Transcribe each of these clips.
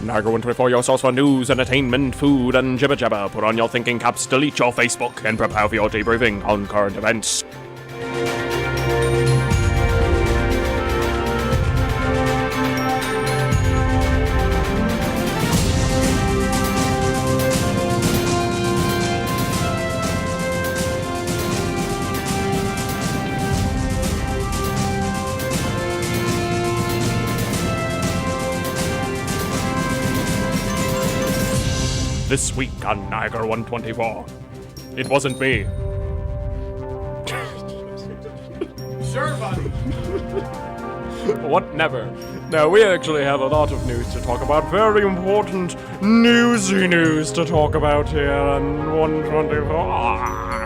Niagara 124, your source for news, entertainment, food, and jibber jabber. Put on your thinking caps, delete your Facebook, and prepare for your debriefing on current events. This week on Niagara 124, it wasn't me. Sure, buddy. What never? No, we actually have a lot of news to talk about. Very important newsy news to talk about here on 124.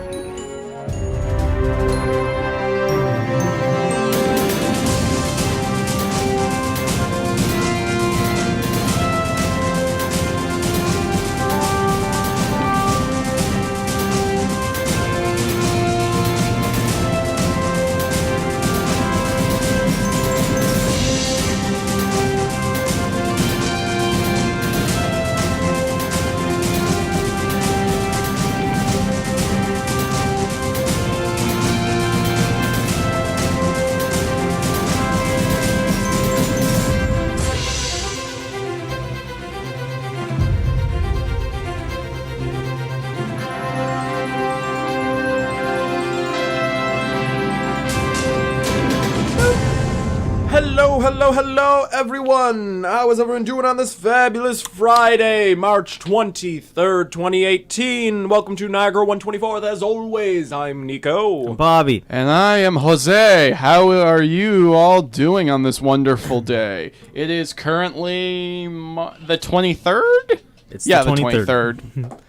Hello, everyone! How is everyone doing on this fabulous Friday, March 23rd, 2018? Welcome to Niagara 124. As always, I'm Nico. I'm Bobby. And I am Jose. How are you all doing on this wonderful day? It is currently the 23rd? It's the the 23rd.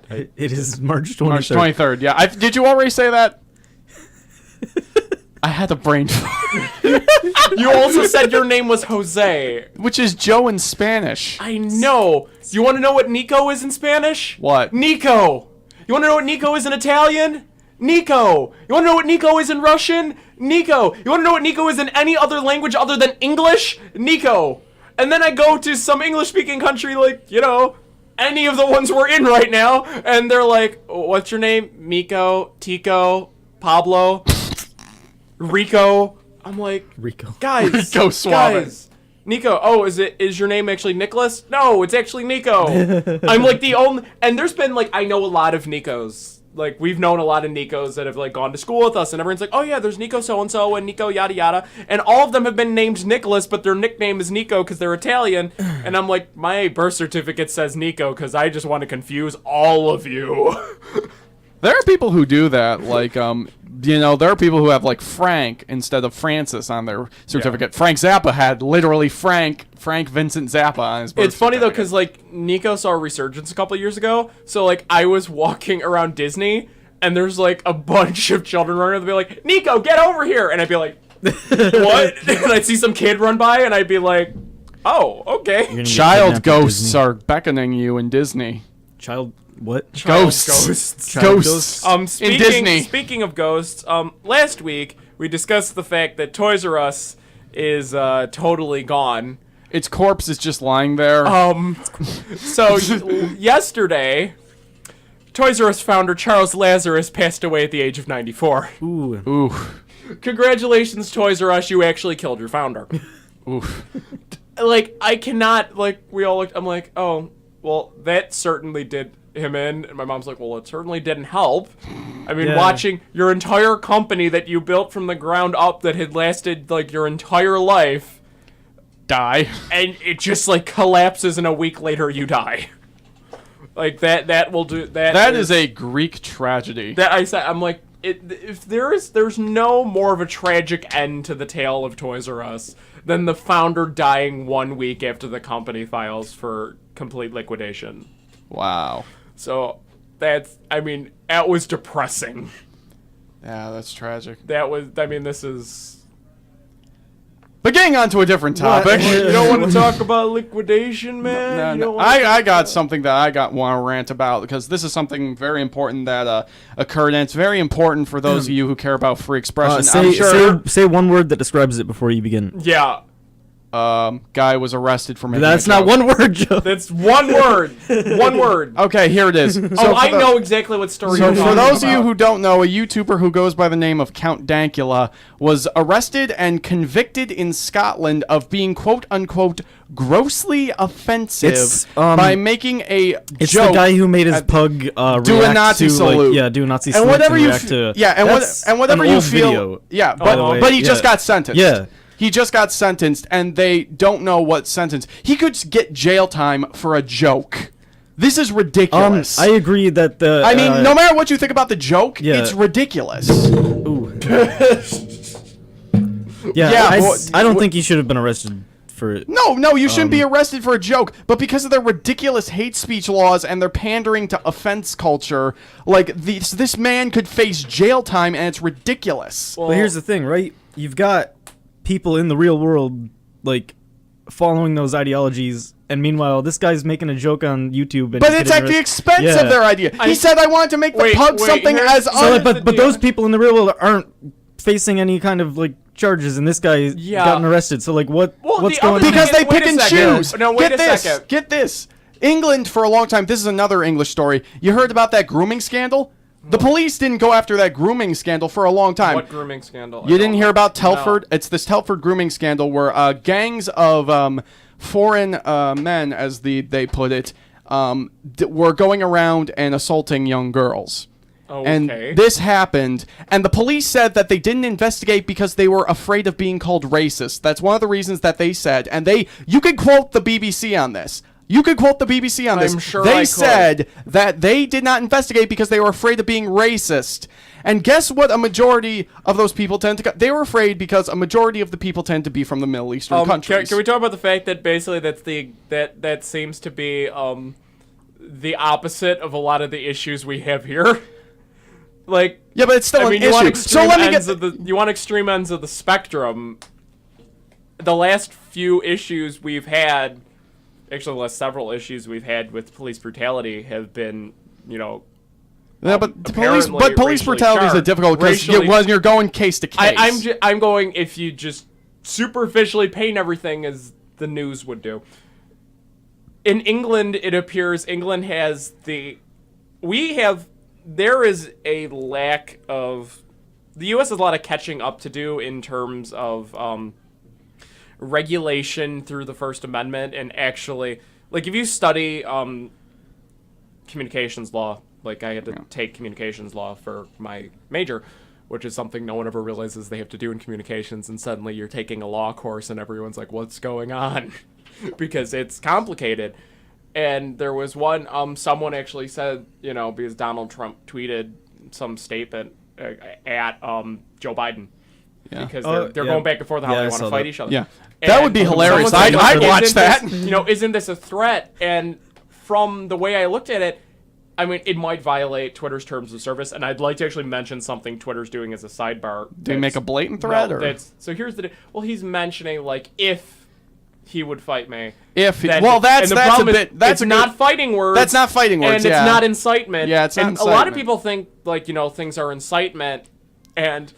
It is March 23rd. March 23rd, yeah. Did you already say that? I had a brain You also said your name was Jose. which is Joe in Spanish. I know. You want to know what Nico is in Spanish? What? Nico. You want to know what Nico is in Italian? Nico. You want to know what Nico is in Russian? Nico. You want to know what Nico is in any other language other than English? Nico. And then I go to some English-speaking country like, any of the ones we're in right now, and they're like, what's your name? Miko, Tico, Pablo, Rico. I'm like, Rico. Guys, Rico Suave. guys. Nico, is your name actually Nicholas? No, it's actually Nico. I'm like the only, and there's been like, I know a lot of Nikos. Like, we've known a lot of Nikos that have like gone to school with us, and everyone's like, oh yeah, there's Nico so-and-so and Nico yada yada, and all of them have been named Nicholas, but their nickname is Nico because they're Italian, and I'm like, my birth certificate says Nico because I just want to confuse all of you. There are people who do that, like, there are people who have, like, Frank instead of Francis on their certificate. Yeah. Frank Zappa had literally Frank Vincent Zappa on his birth It's funny, though, certificate. because, like, Nico saw a resurgence a couple years ago, so, like, I was walking around Disney, and there's, like, a bunch of children running, and they'd be like, Nico, get over here! And I'd be like, what? And I'd see some kid run by, and I'd be like, oh, okay. Child ghosts are beckoning you in Disney. Child... What? Ghosts. Ghosts. In Disney. Speaking of ghosts, last week we discussed the fact that Toys R Us is totally gone. Its corpse is just lying there. So yesterday, Toys R Us founder Charles Lazarus passed away at the age of 94. Ooh. Congratulations, Toys R Us, you actually killed your founder. Oof. Like, I cannot, like, we all looked, I'm like, oh, well, that certainly did him in, and my mom's like, well, it certainly didn't help. I mean, watching your entire company that you built from the ground up that had lasted, like, your entire life Die. and it just, like, collapses and a week later you die. Like, that will do, That is a Greek tragedy. that I said, I'm like, if there's no more of a tragic end to the tale of Toys R Us than the founder dying 1 week after the company files for complete liquidation. Wow. So that was depressing. Yeah, that's tragic. This is... But getting on to a different topic. You don't want to talk about liquidation, man? No. I got something that I want to rant about, because this is something very important that occurred, and it's very important for those of you who care about free expression. I'm sure. Say one word that describes it before you begin. Yeah. guy was arrested for making That's a not joke. one word, Joe. That's one word. One word. Okay, here it is. Oh, I know exactly what story So you're for talking those of you about. who don't know, a YouTuber who goes by the name of Count Dankula was arrested and convicted in Scotland of being quote unquote grossly offensive It's, by making a It's joke. the guy who made his at- pug do a react Nazi to, salute. Like, yeah, do a Nazi and salute whatever and you react to. yeah, That's and whatever an you old feel video, yeah, by the way. but he Yeah. just got sentenced. Yeah. He just got sentenced, and they don't know what sentence. He could get jail time for a joke. This is ridiculous. I agree that the. I mean, no matter what you think about the joke, yeah. it's ridiculous. Ooh. yeah, Yeah, I don't think he should have been arrested for it. No, you shouldn't be arrested for a joke. But because of their ridiculous hate speech laws and their pandering to offense culture, like this man could face jail time, and it's ridiculous. Well, But here's the thing, right? You've got people in the real world, like, following those ideologies, and meanwhile, this guy's making a joke on YouTube. And But he's it's getting at the arrested. expense Yeah. of their idea. He said, "I wanted to make the Wait, pug something here's- as so, So, un- like, Here's the but deal. those people in the real world aren't facing any kind of like charges, and this guy Yeah. gotten arrested. So, like, what's the going other on? thing because is- they wait pick a and second. choose. No, wait Get a this. second. Get this. England for a long time. This is another English story. You heard about that grooming scandal? The police didn't go after that grooming scandal for a long time. What grooming scandal? You didn't hear about Telford? No. It's this Telford grooming scandal where gangs of foreign men, as they put it, were going around and assaulting young girls. Okay. And this happened, and the police said that they didn't investigate because they were afraid of being called racist. That's one of the reasons that they said. And you could quote the BBC on this. You could quote the BBC on this. I'm sure they I could. said that they did not investigate because they were afraid of being racist. And guess what? A majority of those people tend to. They were afraid because a majority of the people tend to be from the Middle Eastern countries. Can we talk about the fact that basically that seems to be the opposite of a lot of the issues we have here? Like, Yeah, but it's still I an mean, you want issue. So extreme let me ends get. of the you want extreme ends of the spectrum. The last few issues we've had, actually, the last several issues we've had with police brutality have been, Yeah, but apparently police racially brutality is a charged. difficult because Racially- when you're going case to case. I'm going if you just superficially paint everything as the news would do. In England, it appears England has there is a lack of, the U.S. has a lot of catching up to do in terms of regulation through the First Amendment, and actually, like, if you study communications law, like I had to take communications law for my major, which is something no one ever realizes they have to do in communications, and suddenly you're taking a law course and everyone's like, what's going on? Because it's complicated. And there was one, someone actually said, because Donald Trump tweeted some statement at Joe Biden. Yeah. Because Oh, they're yeah. going back and forth on how Yeah, they I want to saw fight that. each other. Yeah. That would be hilarious. Someone said, I'd watch isn't that. this- isn't this a threat? And from the way I looked at it, I mean, it might violate Twitter's terms of service, and I'd like to actually mention something Twitter's doing as a sidebar. Do you make a blatant threat? No, or? so here's the. Well, he's mentioning, like, if he would fight me. If he- then- well, that's and the a problem is, bit. That's it's a not good, fighting words. That's not fighting words. And yeah. it's not incitement. Yeah, it's not and a lot of incitement. people think, like, things are incitement, and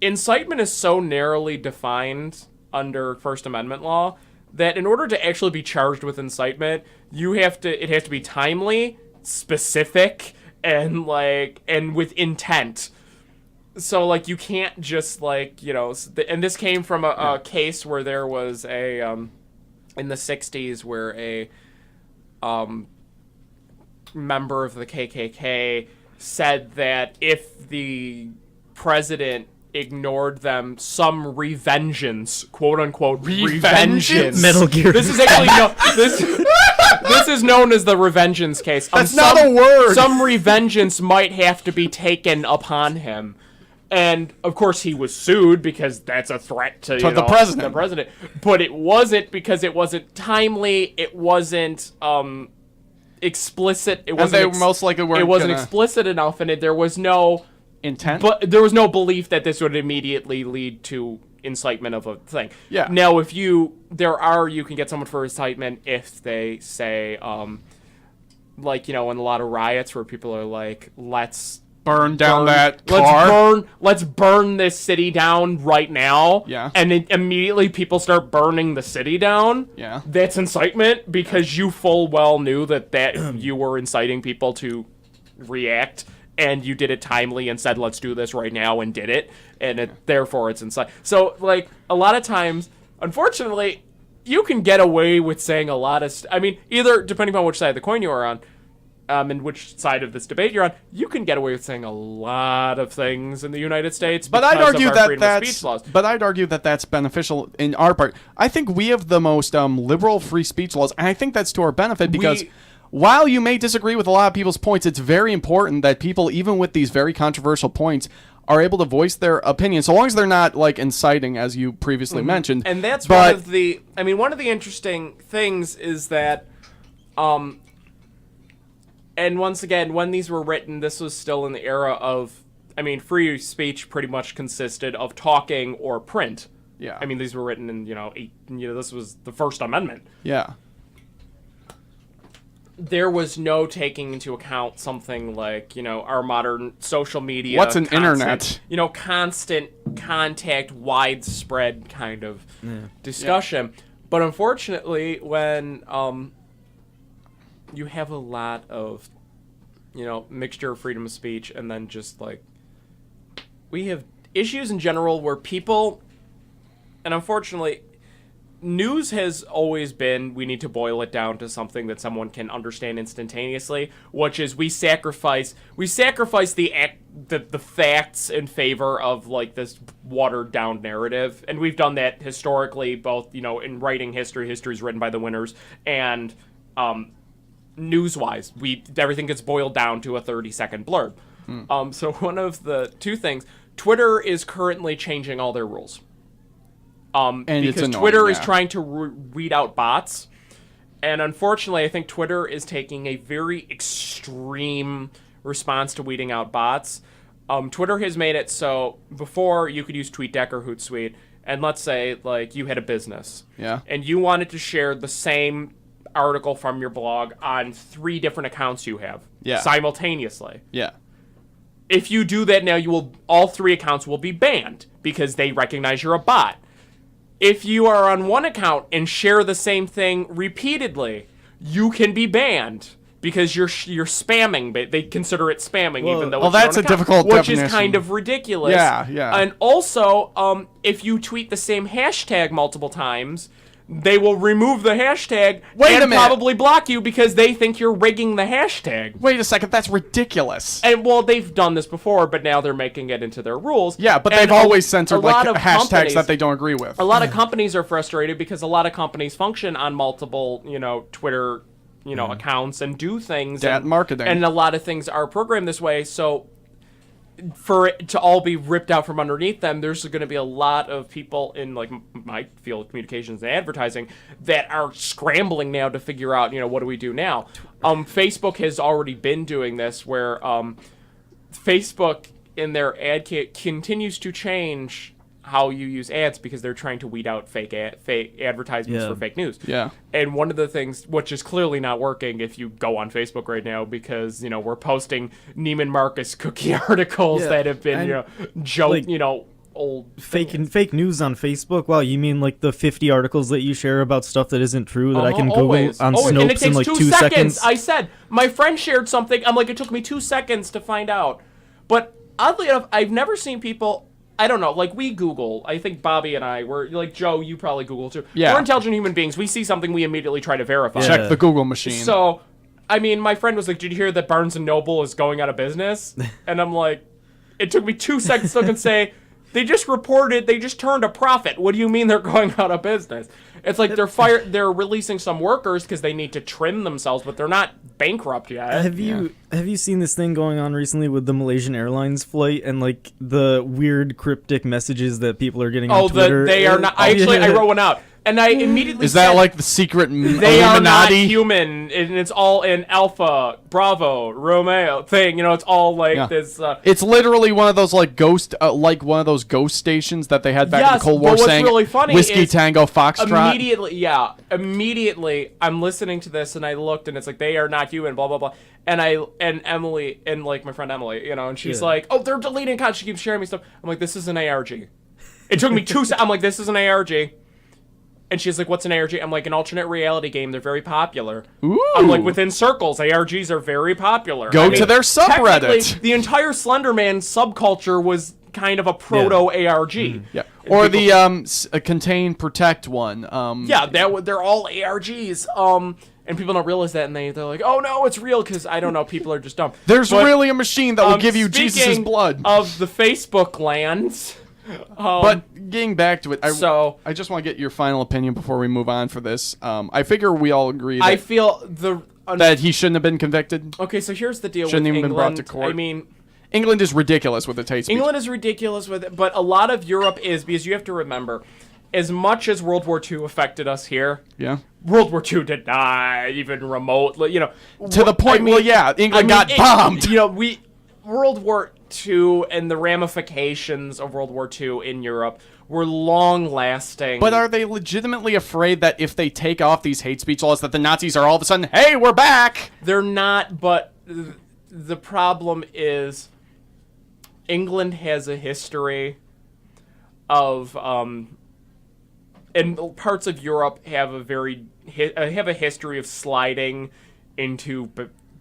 incitement is so narrowly defined under First Amendment law that in order to actually be charged with incitement, it has to be timely, specific, and with intent. So, like, you can't just, like, and this came from a case where there was a in the 60s where a member of the KKK said that if the president ignored them, some revengeance, quote unquote, revengeance. Metal Gear. This is actually this is known as the revengeance case. That's not a word. Some revengeance might have to be taken upon him. And of course he was sued because that's a threat to the president. The president. But it wasn't because it wasn't timely, it wasn't explicit, it And wasn't they most likely weren't it wasn't gonna- explicit enough, and there was no intent. but there was no belief that this would immediately lead to incitement of a thing. Yeah. Now, if you can get someone for incitement if they say, like, in a lot of riots where people are like, let's burn down that car. Let's burn this city down right now. Yeah. And then immediately people start burning the city down. Yeah. That's incitement because you full well knew that you were inciting people to react, and you did it timely and said, let's do this right now, and did it. And therefore it's incite. So, like, a lot of times, unfortunately, you can get away with saying a lot of either depending on which side of the coin you are on, and which side of this debate you're on, you can get away with saying a lot of things in the United States. But I'd argue But I'd argue that that's beneficial in our part. I think we have the most liberal free speech laws, and I think that's to our benefit because while you may disagree with a lot of people's points, it's very important that people, even with these very controversial points, are able to voice their opinion, so long as they're not like inciting, as you previously mentioned. And that's one of the interesting things is that, and once again, when these were written, this was still in the era of, free speech pretty much consisted of talking or print. Yeah. These were written in, this was the First Amendment. Yeah. There was no taking into account something like, our modern social media. What's an internet? Constant contact, widespread kind of discussion. Yeah. But unfortunately, when you have a lot of, mixture of freedom of speech, and then just like, we have issues in general where people, and unfortunately, news has always been, we need to boil it down to something that someone can understand instantaneously, which is we sacrifice the facts in favor of like this watered down narrative, and we've done that historically, both in writing history's written by the winners, and news-wise, everything gets boiled down to a 30-second blurb. So one of the two things, Twitter is currently changing all their rules. And because it's annoying, Twitter is trying to weed out bots, and unfortunately, I think Twitter is taking a very extreme response to weeding out bots. Twitter has made it so before you could use TweetDeck or Hootsuite, and let's say like you had a business, and you wanted to share the same article from your blog on 3 different accounts you have simultaneously. Yeah. If you do that now, all 3 accounts will be banned because they recognize you're a bot. If you are on one account and share the same thing repeatedly, you can be banned because you're spamming. They consider it spamming, even though it's that's a difficult which definition. Is kind of ridiculous. Yeah. And also, if you tweet the same hashtag multiple times, they will remove the hashtag and probably block you because they think you're rigging the hashtag. Wait a second, that's ridiculous. And they've done this before, but now they're making it into their rules. Yeah, but they've always censored like hashtags that they don't agree with. A lot of companies are frustrated because a lot of companies function on multiple, Twitter, accounts and do things. Marketing. And a lot of things are programmed this way, so for it to all be ripped out from underneath them, there's going to be a lot of people in like my field of communications and advertising that are scrambling now to figure out, what do we do now? Facebook has already been doing this where Facebook in their ad kit continues to change how you use ads because they're trying to weed out fake advertisements for fake news. Yeah. And one of the things, which is clearly not working if you go on Facebook right now, because, we're posting Neiman Marcus cookie articles that have been, old fake news on Facebook. Wow, you mean like the 50 articles that you share about stuff that isn't true that I can Google on Snopes and it takes in like 2 seconds? I said, my friend shared something. I'm like, it took me 2 seconds to find out. But oddly enough, I've never seen people... I don't know, like we Google. I think Bobby and I were like Joe. You probably Google too. Yeah. We're intelligent human beings. We see something, we immediately try to verify. Yeah. Check the Google machine. So, my friend was like, "Did you hear that Barnes and Noble is going out of business?" And I'm like, it took me 2 seconds to look and say, they just turned a profit. What do you mean they're going out of business? It's like they're releasing some workers because they need to trim themselves, but they're not bankrupt yet. Have you seen this thing going on recently with the Malaysian Airlines flight and like the weird cryptic messages that people are getting on Twitter? They are not. I wrote one out. And I immediately said... Is that like the secret Illuminati? They are not human, and it's all in Alpha, Bravo, Romeo thing. It's all like this... it's literally one of those like ghost stations that they had back in the Cold War what's saying really funny Whiskey is Tango Foxtrot. Immediately, I'm listening to this, and I looked, and it's like, they are not human, blah, blah, blah. and Emily and like my friend Emily, you know, and she's Yeah. like, "Oh, they're deleting content." She keeps sharing me stuff. I'm like, "This is an ARG." It took me 2 seconds. I'm like, "This is an ARG." And she's like, "What's an ARG?" I'm like, "An alternate reality game. They're very popular." Ooh. I'm like, within circles, ARGs are very popular. Go to their subreddit. technically, the entire Slenderman subculture was kind of a proto ARG. Yeah. Or the contain protect one. Yeah, they're all ARGs. And people don't realize that, and they're like, "Oh no, it's real," because I don't know, people are just dumb. There's But, really a machine that will give you Jesus' speaking blood. of the Facebook lands. But getting back to it, So- I just want to get your final opinion before we move on for this. I figure we all agree I that, feel that he shouldn't have been convicted. Okay, so here's the deal Shouldn't with even been England. brought to court. I mean, England is ridiculous with its hate speech. England is ridiculous with it, but a lot of Europe is, because you have to remember, as much as World War II affected us here, Yeah. World War II did not even remotely, you know. To the point, England got bombed. You know, World War II and the ramifications of World War II in Europe were long-lasting. But are they legitimately afraid that if they take off these hate speech laws that the Nazis are all of a sudden, hey, we're back? They're not, but the problem is England has a history of and parts of Europe have a history of sliding into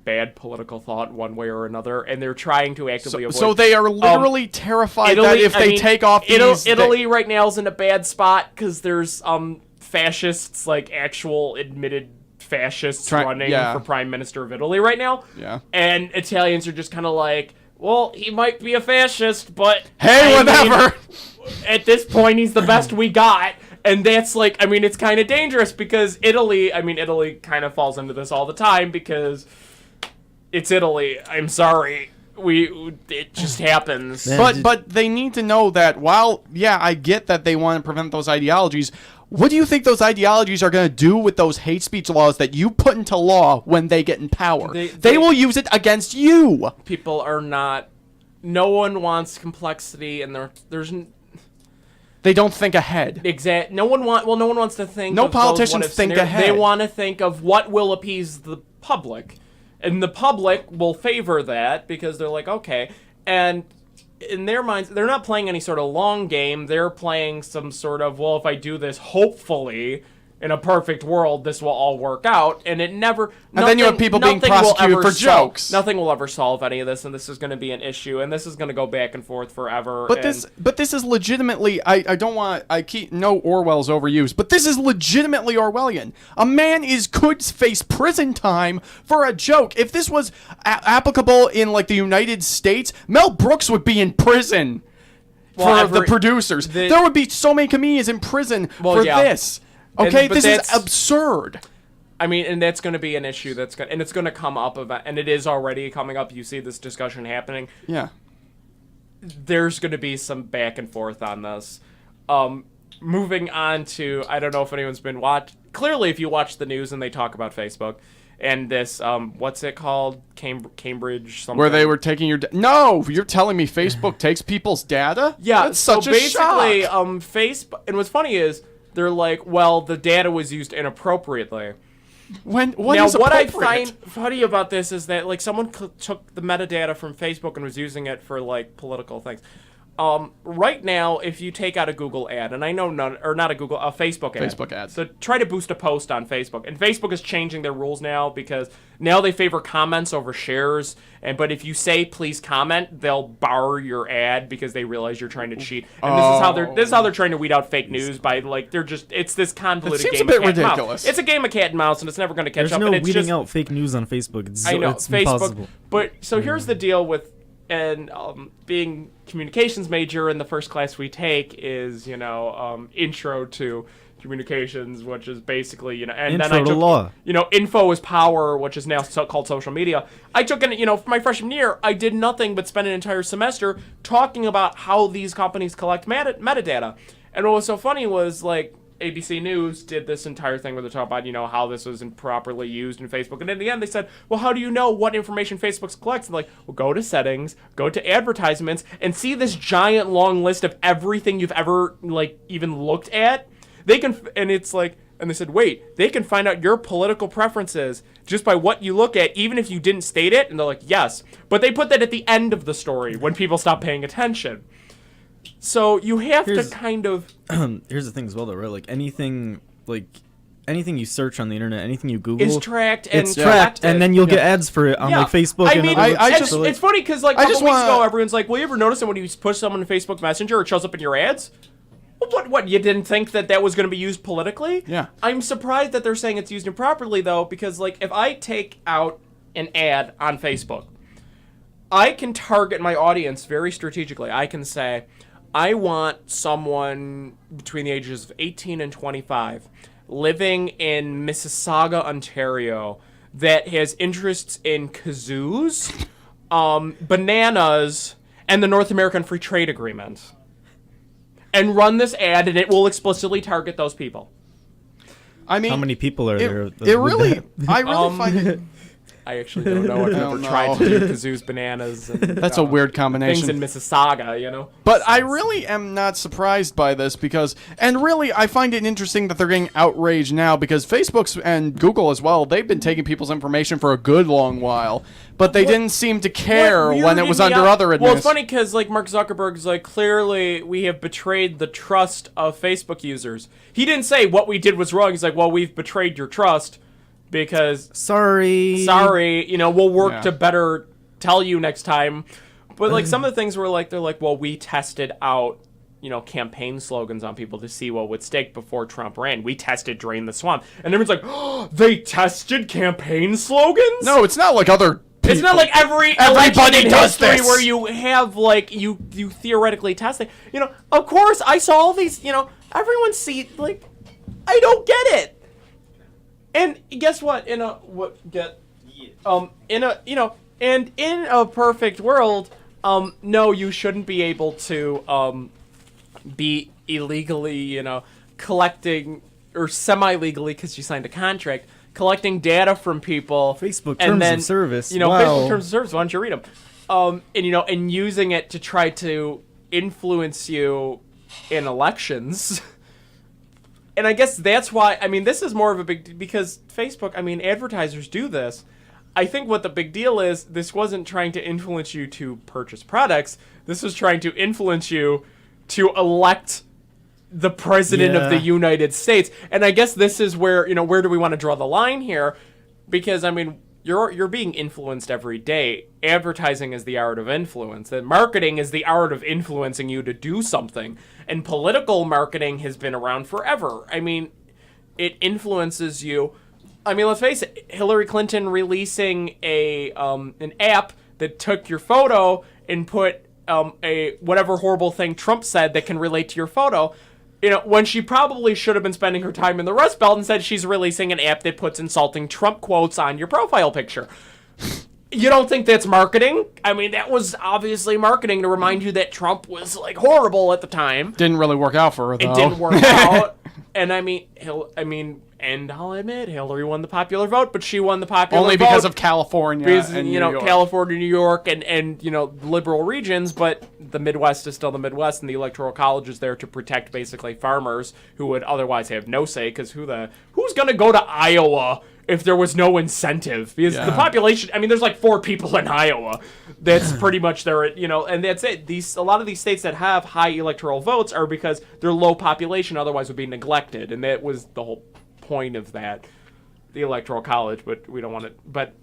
bad political thought one way or another, and they're trying to actively avoid. So they are literally terrified that if they take off these... Italy right now is in a bad spot because there's fascists, like actual admitted fascists running for prime minister of Italy right now. Yeah. And Italians are just kind of like, well, he might be a fascist, but hey, whatever. At this point, he's the best we got. And that's like, I mean, it's kind of dangerous because Italy kind of falls into this all the time because it's Italy. I'm sorry. It just happens. But they need to know that while, I get that they want to prevent those ideologies, what do you think those ideologies are going to do with those hate speech laws that you put into law when they get in power? They will use it against you. People are not... No one wants complexity, and there's... They don't think ahead. No one wants to think. No of politicians those think scenarios. ahead. They want to think of what will appease the public, and the public will favor that because they're like, okay, and in their minds, they're not playing any sort of long game. They're playing some sort of, well, if I do this, hopefully, in a perfect world, this will all work out, and it never. And then you have people being prosecuted for jokes. Nothing will ever solve any of this, and this is going to be an issue, and this is going to go back and forth forever. But this is legitimately. I don't want. I keep no Orwell's overused, but this is legitimately Orwellian. A man could face prison time for a joke. If this was applicable in like the United States, Mel Brooks would be in prison for the producers. There would be so many comedians in prison for this. Okay, this is absurd. I mean, and that's going to be an issue and it's going to come up, and it is already coming up. You see this discussion happening. Yeah. There's going to be some back and forth on this. Moving on to, I don't know if anyone's been clearly if you watch the news and they talk about Facebook and this, what's it called? Cambridge something. Where they were taking your No, you're telling me Facebook takes people's data? Yeah, that's such a shock. Facebook, and what's funny is, they're like, well, the data was used inappropriately. What I find funny about this is that like someone took the metadata from Facebook and was using it for like political things. Right now, if you take out a Google ad, and I know a Facebook ad. Facebook ad. So try to boost a post on Facebook, and Facebook is changing their rules now because now they favor comments over shares. But if you say please comment, they'll bar your ad because they realize you're trying to cheat. And this is how they're trying to weed out fake news by like it's this convoluted game. It seems a bit ridiculous. It's a game of cat and mouse, and it's never going to catch up. There's no and weeding out fake news on Facebook. I know it's Facebook, impossible. but so here's the deal with. And being communications major in the first class we take is, intro to communications, which is basically, and intro then I took, law. Info is power, which is now called social media. I took for my freshman year, I did nothing but spend an entire semester talking about how these companies collect metadata. And what was so funny was, like, ABC News did this entire thing where they talk about, how this was improperly used in Facebook. And in the end, they said, well, how do you know what information Facebook collects? And like, well, go to settings, go to advertisements, and see this giant long list of everything you've ever, like, even looked at. And it's like, And they said, wait, they can find out your political preferences just by what you look at, even if you didn't state it. And they're like, yes. But they put that at the end of the story when people stop paying attention. So you have to kind of... Here's the thing as well, though, right? Like, anything you search on the internet, anything you Google... is tracked and it's tracked, and then you'll get ads for it on, like, Facebook. I and mean, other it's funny because, like, a couple weeks ago, everyone's like, well, you ever notice that when you push someone in Facebook Messenger, it shows up in your ads? What, you didn't think that was going to be used politically? Yeah. I'm surprised that they're saying it's used improperly, though, because, like, if I take out an ad on Facebook, I can target my audience very strategically. I can say, I want someone between the ages of 18 and 25 living in Mississauga, Ontario, that has interests in kazoos, bananas, and the North American Free Trade Agreement. And run this ad, and it will explicitly target those people. I mean, how many people are there? I really find it. I actually don't know. I've never tried to do kazoos, bananas. And, that's a weird combination. Things in Mississauga, you know. But I really am not surprised by this because, and really, I find it interesting that they're getting outraged now because Facebook's and Google as well, they've been taking people's information for a good long while, but they didn't seem to care when it was under other administrations. Well, it's funny because, like, Mark Zuckerberg's like, clearly we have betrayed the trust of Facebook users. He didn't say what we did was wrong. He's like, well, we've betrayed your trust. Because sorry, you know, we'll work to better tell you next time. But like some of the things were like, they're like, well, we tested out, you know, campaign slogans on people to see what would stick before Trump ran. We tested "Drain the Swamp," and everyone's like, oh, they tested campaign slogans? No, it's not like other people. It's not like everybody does this where you have like you theoretically test it. You know, of course I saw all these. You know, everyone see like, I don't get it. And guess what? In a perfect world, no, you shouldn't be able to be illegally, you know, collecting or semi-legally because you signed a contract, collecting data from people. Facebook and terms of service. You know, wow. Facebook terms of service. Why don't you read them? And you know, and using it to try to influence you in elections. And I guess that's why, I mean, this is more of a big, because Facebook, I mean, advertisers do this. I think what the big deal is, this wasn't trying to influence you to purchase products. This was trying to influence you to elect the president of the United States. And I guess this is where, you know, where do we want to draw the line here? Because, I mean, you're being influenced every day. Advertising is the art of influence. And marketing is the art of influencing you to do something. And political marketing has been around forever. I mean, it influences you. I mean, let's face it. Hillary Clinton releasing an app that took your photo and put a whatever horrible thing Trump said that can relate to your photo. You know, when she probably should have been spending her time in the Rust Belt, instead she's releasing an app that puts insulting Trump quotes on your profile picture. You don't think that's marketing? I mean, that was obviously marketing to remind you that Trump was, like, horrible at the time. Didn't really work out for her, though. It didn't work out. And and I'll admit, Hillary won the popular vote, but she won the popular vote only because of California and New York. California, New York, and you know, liberal regions, but the Midwest is still the Midwest, and the Electoral College is there to protect basically farmers who would otherwise have no say, because who's going to go to Iowa if there was no incentive? Because the population, I mean, there's like 4 people in Iowa. That's pretty much their, you know, and that's it. A lot of these states that have high electoral votes are because they're low population, otherwise would be neglected, and that was the whole point of that, the Electoral College, but we don't want it. But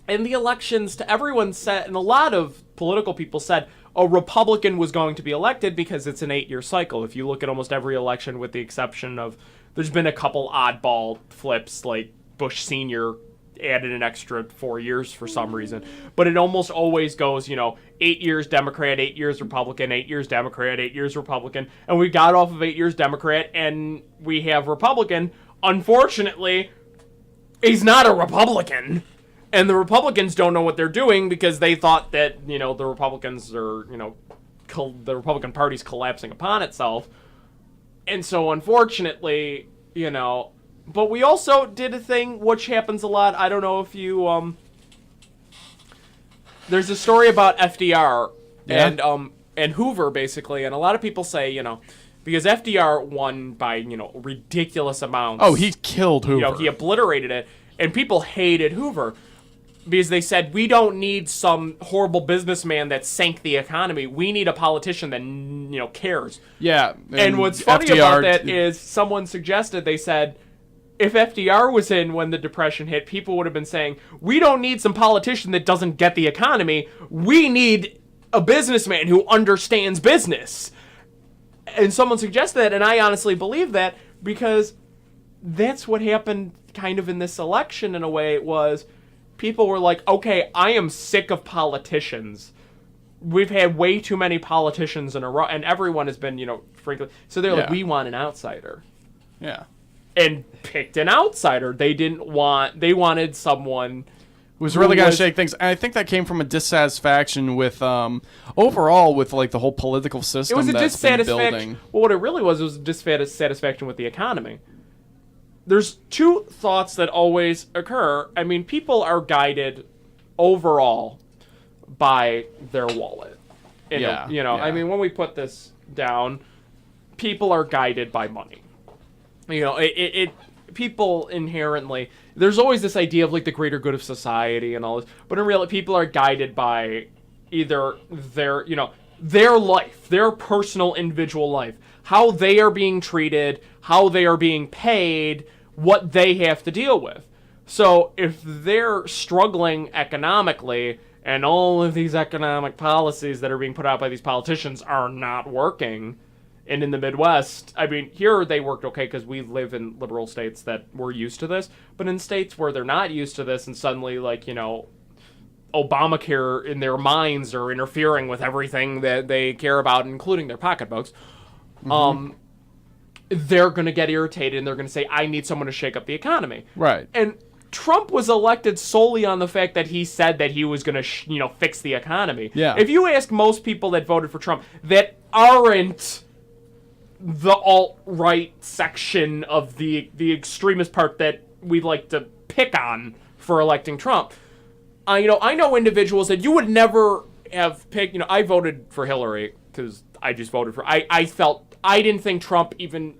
in the elections, everyone said, and a lot of political people said, a Republican was going to be elected because it's an 8-year cycle. If you look at almost every election, with the exception of, there's been a couple oddball flips, like Bush Sr. added an extra 4 years for some reason. But it almost always goes, you know, 8 years Democrat, 8 years Republican, 8 years Democrat, 8 years Republican. And we got off of 8 years Democrat, and we have Republican. Unfortunately, he's not a Republican. And the Republicans don't know what they're doing because they thought that, you know, the Republicans are, you know, the Republican Party's collapsing upon itself. And so, unfortunately, you know, but we also did a thing which happens a lot. I don't know if you, there's a story about FDR and Hoover, basically, and a lot of people say, you know, because FDR won by, ridiculous amounts. Oh, he killed Hoover. He obliterated it, and people hated Hoover because they said, we don't need some horrible businessman that sank the economy. We need a politician that, cares. Yeah. And what's funny about that is someone suggested, they said, if FDR was in when the Depression hit, people would have been saying, we don't need some politician that doesn't get the economy. We need a businessman who understands business. And someone suggested that, and I honestly believe that, because that's what happened kind of in this election in a way. It was, people were like, okay, I am sick of politicians. We've had way too many politicians in a row, and everyone has been, frankly. So they're like, we want an outsider. Yeah. And picked an outsider. They wanted someone who's really going to shake things. And I think that came from a dissatisfaction with, overall, with like the whole political system. It was a that's been dissatisfaction. building. Well, what it really was a dissatisfaction with the economy. There's two thoughts that always occur. I mean, people are guided overall by their wallet. I mean, when we put this down, people are guided by money. People inherently, there's always this idea of like the greater good of society and all this, but in reality, people are guided by either their life, their personal individual life, how they are being treated, how they are being paid, what they have to deal with. So if they're struggling economically and all of these economic policies that are being put out by these politicians are not working, and in the Midwest, I mean, here they worked okay because we live in liberal states that we're used to this. But in states where they're not used to this and suddenly, Obamacare in their minds are interfering with everything that they care about, including their pocketbooks, they're going to get irritated and they're going to say, I need someone to shake up the economy. Right. And Trump was elected solely on the fact that he said that he was going to, fix the economy. Yeah. If you ask most people that voted for Trump that aren't the alt-right section of the extremist part that we like to pick on for electing Trump. I know individuals that you would never have picked. I voted for Hillary because I just voted for. I didn't think Trump even.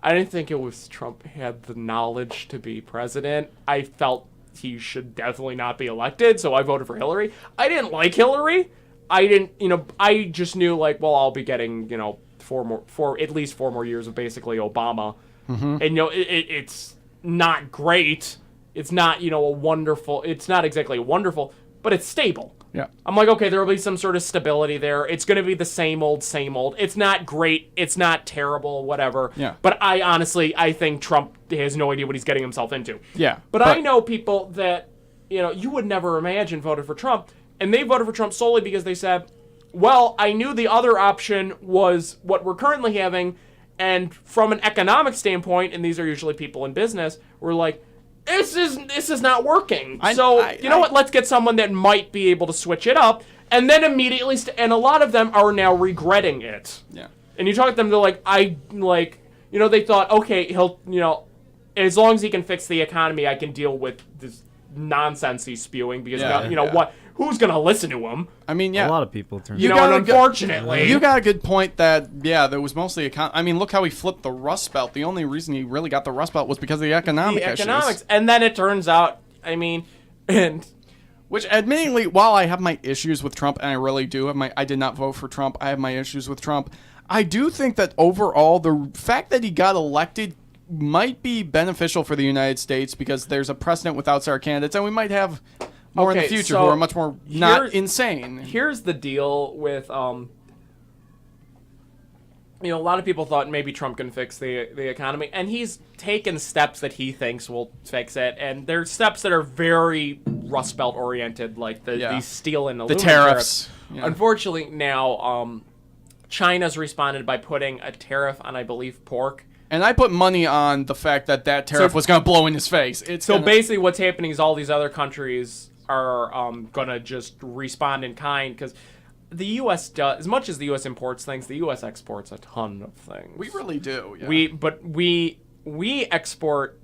I didn't think it was Trump had the knowledge to be president. I felt he should definitely not be elected, so I voted for Hillary. I didn't like Hillary. I just knew I'll be getting at least 4 more years of basically Obama. And it's not great. It's not a wonderful. It's not exactly wonderful, but it's stable. Yeah. I'm like, okay, there will be some sort of stability there. It's going to be the same old, same old. It's not great. It's not terrible, whatever. Yeah. But I think Trump has no idea what he's getting himself into. Yeah. But I know people that, you would never imagine voted for Trump. And they voted for Trump solely because they said, well, I knew the other option was what we're currently having. And from an economic standpoint, and these are usually people in business, we're like, this is not working. You know what? Let's get someone that might be able to switch it up. And then immediately, and a lot of them are now regretting it. Yeah. And you talk to them, they're like, they thought, okay, he'll, as long as he can fix the economy, I can deal with this nonsense he's spewing because, what? Who's going to listen to him? I mean, yeah. A lot of people turn. And unfortunately. You got a good point that, there was mostly look how he flipped the Rust Belt. The only reason he really got the Rust Belt was because of the economic issues. And then it turns out, which, admittingly, while I have my issues with Trump, and I really do have I did not vote for Trump, I have my issues with Trump, I do think that overall, the fact that he got elected might be beneficial for the United States because there's a precedent with outsider candidates, and we might have more in the future who are much more not insane. Here's the deal with, a lot of people thought maybe Trump can fix the economy, and he's taken steps that he thinks will fix it, and there's steps that are very Rust Belt oriented, like these steel and aluminum tariffs. Yeah. Unfortunately, now China's responded by putting a tariff on, I believe, pork. And I put money on the fact that tariff was going to blow in his face. Basically what's happening is all these other countries are going to just respond in kind because the U.S. does, as much as the U.S. imports things, the U.S. exports a ton of things. We really do. Yeah. We export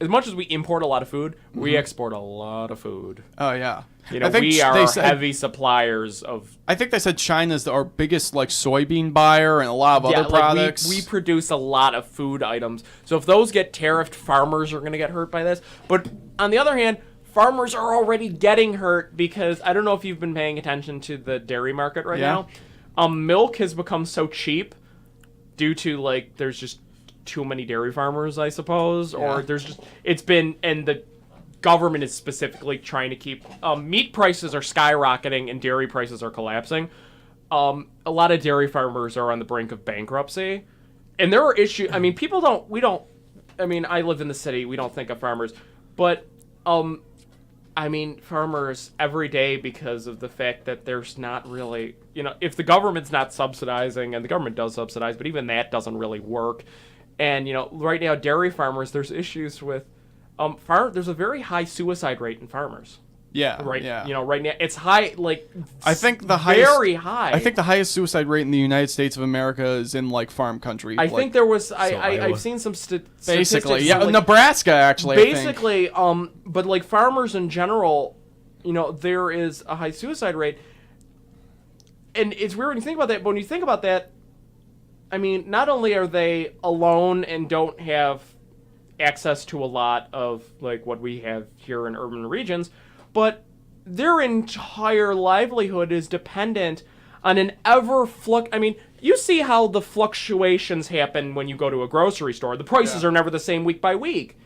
as much as we import a lot of food, we export a lot of food. Oh yeah. You know, I think we are they said, heavy suppliers of. I think they said China's our biggest like soybean buyer and a lot of other products. We produce a lot of food items. So if those get tariffed, farmers are going to get hurt by this. But on the other hand, farmers are already getting hurt because I don't know if you've been paying attention to the dairy market right now. Milk has become so cheap due to like there's just too many dairy farmers, I suppose, or there's just and the government is specifically trying to keep meat prices are skyrocketing and dairy prices are collapsing. A lot of dairy farmers are on the brink of bankruptcy, and there are issues. I mean, I mean, I live in the city. We don't think of farmers, but I mean, farmers every day because of the fact that there's not really, you know, if the government's not subsidizing, and the government does subsidize, but even that doesn't really work. And, you know, right now, dairy farmers, there's issues with, there's a very high suicide rate in farmers. Yeah. Right. Yeah. You know, right now, it's high, like, I think the highest, very high. I think the highest suicide rate in the United States of America is in like farm country. I like, think there was, Iowa. I've seen some statistics. basically, yeah, like, Nebraska actually. basically, but like farmers in general, you know, there is a high suicide rate. And it's weird when you think about that, but when you think about that, I mean, not only are they alone and don't have access to a lot of like what we have here in urban regions, but their entire livelihood is dependent on an I mean, you see how the fluctuations happen when you go to a grocery store. The prices are never the same week by week.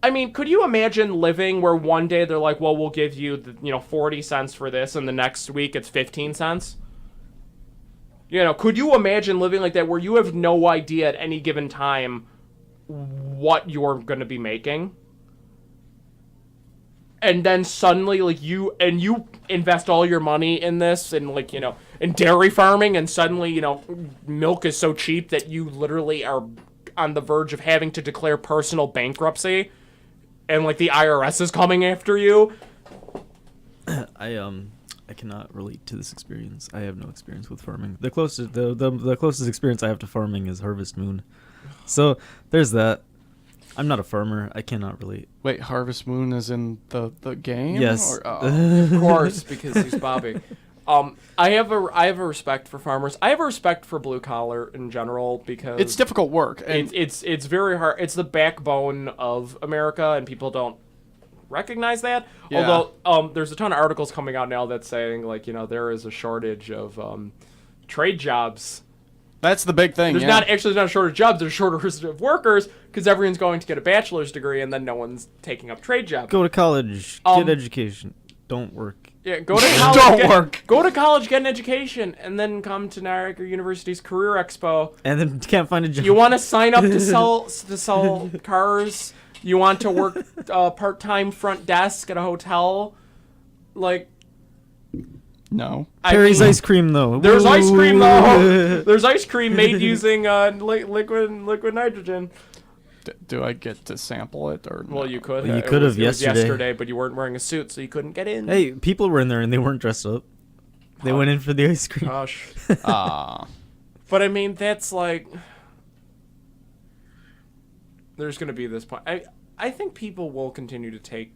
I mean, could you imagine living where one day they're like, well, we'll give you, 40 cents for this, and the next week it's 15 cents? You know, could you imagine living like that where you have no idea at any given time what you're going to be making? And then suddenly, like, you invest all your money in this and, like, you know, in dairy farming, and suddenly, you know, milk is so cheap that you literally are on the verge of having to declare personal bankruptcy, and, like, the IRS is coming after you. I cannot relate to this experience. I have no experience with farming. The closest experience I have to farming is Harvest Moon. So there's that. I'm not a farmer. I cannot relate. Wait, Harvest Moon is in the game? Yes. Or, oh. Of course, because he's Bobby. I have a respect for farmers. I have a respect for blue collar in general because It's difficult work. And it's very hard. It's the backbone of America, and people don't recognize that. Yeah. Although there's a ton of articles coming out now that's saying, like, you know, there is a shortage of trade jobs. that's the big thing. There's yeah. not a shortage of jobs. There's a shortage of workers because everyone's going to get a bachelor's degree, and then no one's taking up trade jobs. Go to college. Get education. Don't work. Yeah, go to college. Don't work. Go to college, get an education, and then come to Niagara University's Career Expo. And then can't find a job. You want to sign up to sell cars? You want to work part-time front desk at a hotel? Like, No. Perry's ice cream, though. There's ice cream, though. Woo. There's ice cream made using liquid nitrogen. Do I get to sample it or? Well, no? you could. Well, you could have It was yesterday. yesterday, but you weren't wearing a suit, so you couldn't get in. Hey, people were in there and they weren't dressed up. They went in for the ice cream. Gosh. Ah. But I mean, that's like, there's going to be this point. I think people will continue to take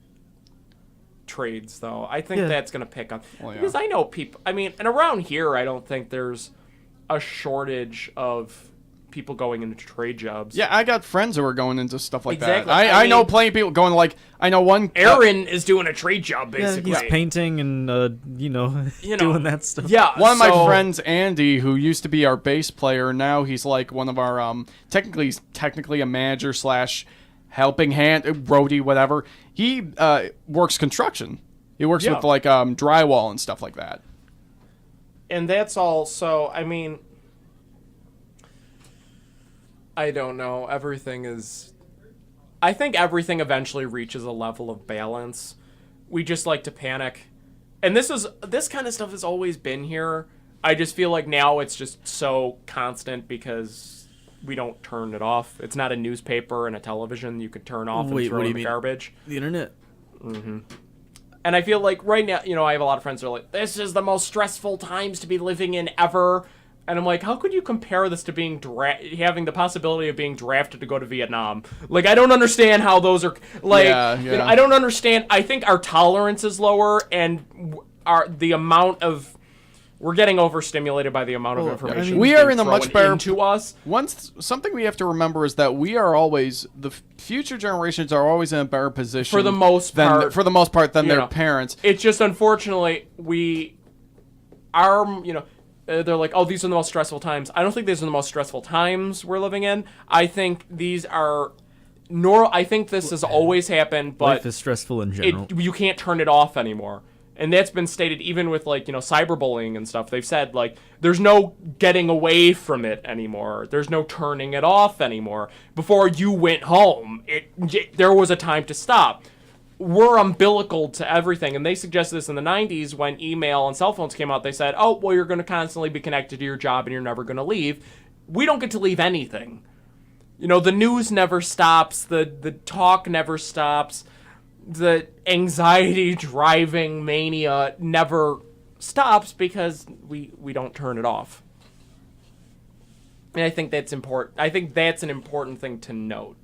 trades, though. I think that's going to pick up. Well, yeah. Because I know people, I mean, and around here, I don't think there's a shortage of people going into trade jobs. Yeah, I got friends who are going into stuff like Exactly. that. I know plenty of people going like, I know one. Aaron is doing a trade job, Yeah, basically. he's painting and, doing that stuff. Yeah. One of my so- friends, Andy, who used to be our bass player, now he's like one of our technically a manager / helping hand, roadie, whatever. He works construction. He works with like drywall and stuff like that. And that's all. So I mean, I don't know. I think everything eventually reaches a level of balance. We just like to panic. And this kind of stuff has always been here. I just feel like now it's just so constant because we don't turn it off. It's not a newspaper and a television you could turn off and throw in the garbage. The internet. Mm-hmm. And I feel like right now, I have a lot of friends that are like, this is the most stressful times to be living in ever. And I'm like, how could you compare this to being having the possibility of being drafted to go to Vietnam? Like, I don't understand how those are, like, you know, I don't understand. I think our tolerance is lower, and the amount of, we're getting overstimulated by the amount of information we are in a much better into us. Something we have to remember is that we are always, the future generations are always in a better position For the most part than their know, parents. It's just, unfortunately, they're like, oh, these are the most stressful times. I don't think these are the most stressful times we're living in. I think these are I think this has always happened, but life is stressful in general. You can't turn it off anymore. And that's been stated even with, like, you know, cyberbullying and stuff. They've said, like, there's no getting away from it anymore. There's no turning it off anymore. Before you went home, there was a time to stop. We're umbilical to everything, and they suggested this in the 90s when email and cell phones came out. They said, oh, well, you're going to constantly be connected to your job and you're never going to leave. We don't get to leave anything. You know, the news never stops. The talk never stops. The anxiety driving mania never stops because we don't turn it off. And I think that's important. I think that's an important thing to note.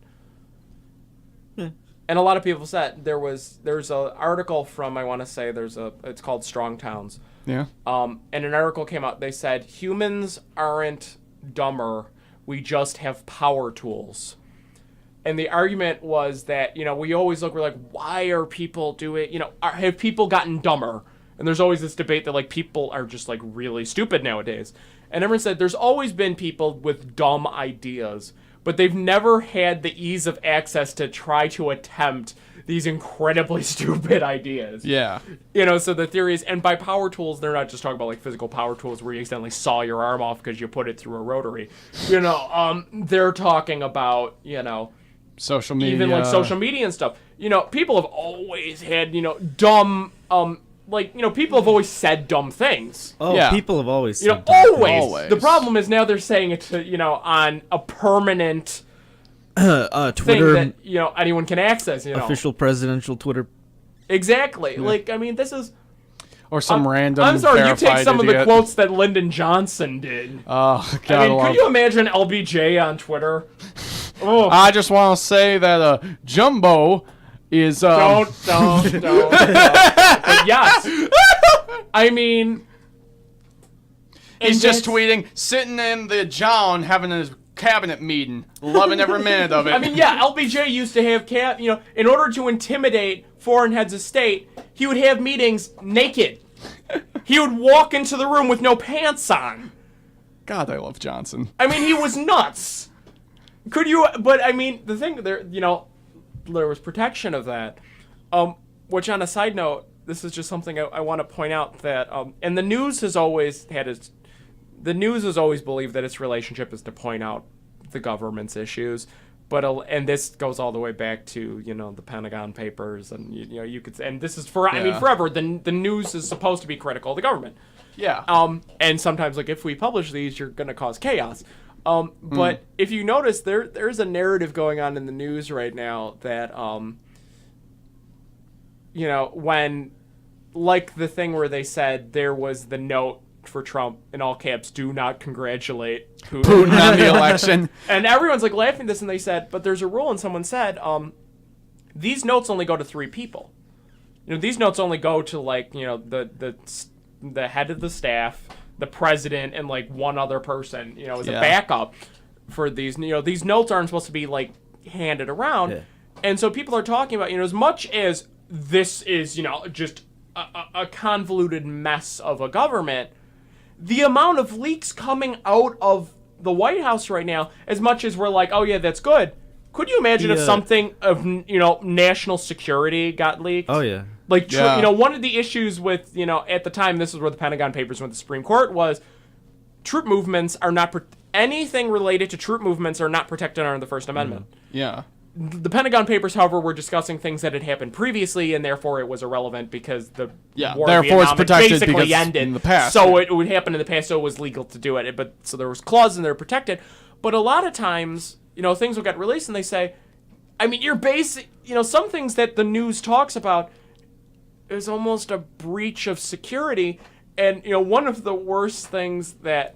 And a lot of people said there's an article from, I want to say it's called Strong Towns. Yeah. And an article came out. They said humans aren't dumber. We just have power tools. And the argument was that, you know, we always we're like, why are people doing, you know, have people gotten dumber? And there's always this debate that, like, people are just, like, really stupid nowadays. And everyone said there's always been people with dumb ideas, but they've never had the ease of access to try to attempt these incredibly stupid ideas. Yeah. You know, so the theory is, and by power tools, they're not just talking about, like, physical power tools where you accidentally saw your arm off because you put it through a rotary. You know, they're talking about, you know, social media. Even, like, social media and stuff. You know, people have always had, you know, dumb, like, you know, people have always said dumb things. Oh, yeah. People have always said you know, dumb always. The problem is now they're saying it to, you know, on a permanent Twitter thing that, you know, anyone can access, you know. Official presidential Twitter. Exactly. Yeah. Like, I mean, this is... Or some random I'm sorry, you take some idiot. of the quotes that Lyndon Johnson did. Oh, God. I mean, could you imagine LBJ on Twitter? Oh. I just want to say that Jumbo is... Don't. But yes. I mean... He's just tweeting, sitting in the John having a cabinet meeting, loving every minute of it. I mean, yeah, LBJ used to have you know, in order to intimidate foreign heads of state, he would have meetings naked. He would walk into the room with no pants on. God, I love Johnson. I mean, he was nuts. But I mean, the thing there, you know, there was protection of that. Which, on a side note, this is just something I want to point out that, and the news has always believed that its relationship is to point out the government's issues, and this goes all the way back to, you know, the Pentagon Papers, and you know, you could, and this is I mean, forever the news is supposed to be critical of the government. Yeah. And sometimes, like, if we publish these, you're going to cause chaos. But if you notice, there's a narrative going on in the news right now that, you know, when, like the thing where they said there was the note for Trump in all caps, do not congratulate Putin on the election. And everyone's like laughing at this, and they said, but there's a rule, and someone said, these notes only go to 3 people. You know, these notes only go to, like, you know, the head of the staff, the president, and, like, one other person, you know, as a backup for these. You know, these notes aren't supposed to be, like, handed around. Yeah. And so people are talking about, you know, as much as this is, you know, just a convoluted mess of a government, the amount of leaks coming out of the White House right now, as much as we're like, oh yeah, that's good, could you imagine if something of, you know, national security got leaked? Oh yeah. Like, you know, one of the issues with, you know, at the time, this is where the Pentagon Papers went to the Supreme Court, was troop movements are not, anything related to troop movements are not protected under the First Amendment. Yeah. The Pentagon Papers, however, were discussing things that had happened previously, and therefore it was irrelevant because the war in Vietnam had basically ended. In the past, so it would happen in the past, so it was legal to do it. But so there was clauses and they're protected. But a lot of times, you know, things will get released and they say, I mean, you're basic, you know, some things that the news talks about is almost a breach of security. And, you know, one of the worst things that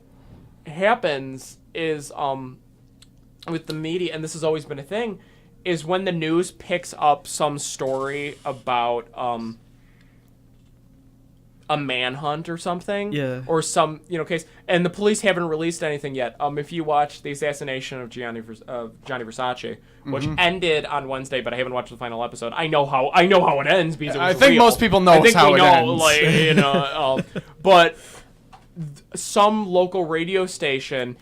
happens is with the media, and this has always been a thing, is when the news picks up some story about a manhunt or something, or some case, and the police haven't released anything yet. If you watch the assassination of Gianni Versace, which ended on Wednesday, but I haven't watched the final episode. I know how it ends because it was I think real. most people know I think how we it know, ends. like but some local radio station.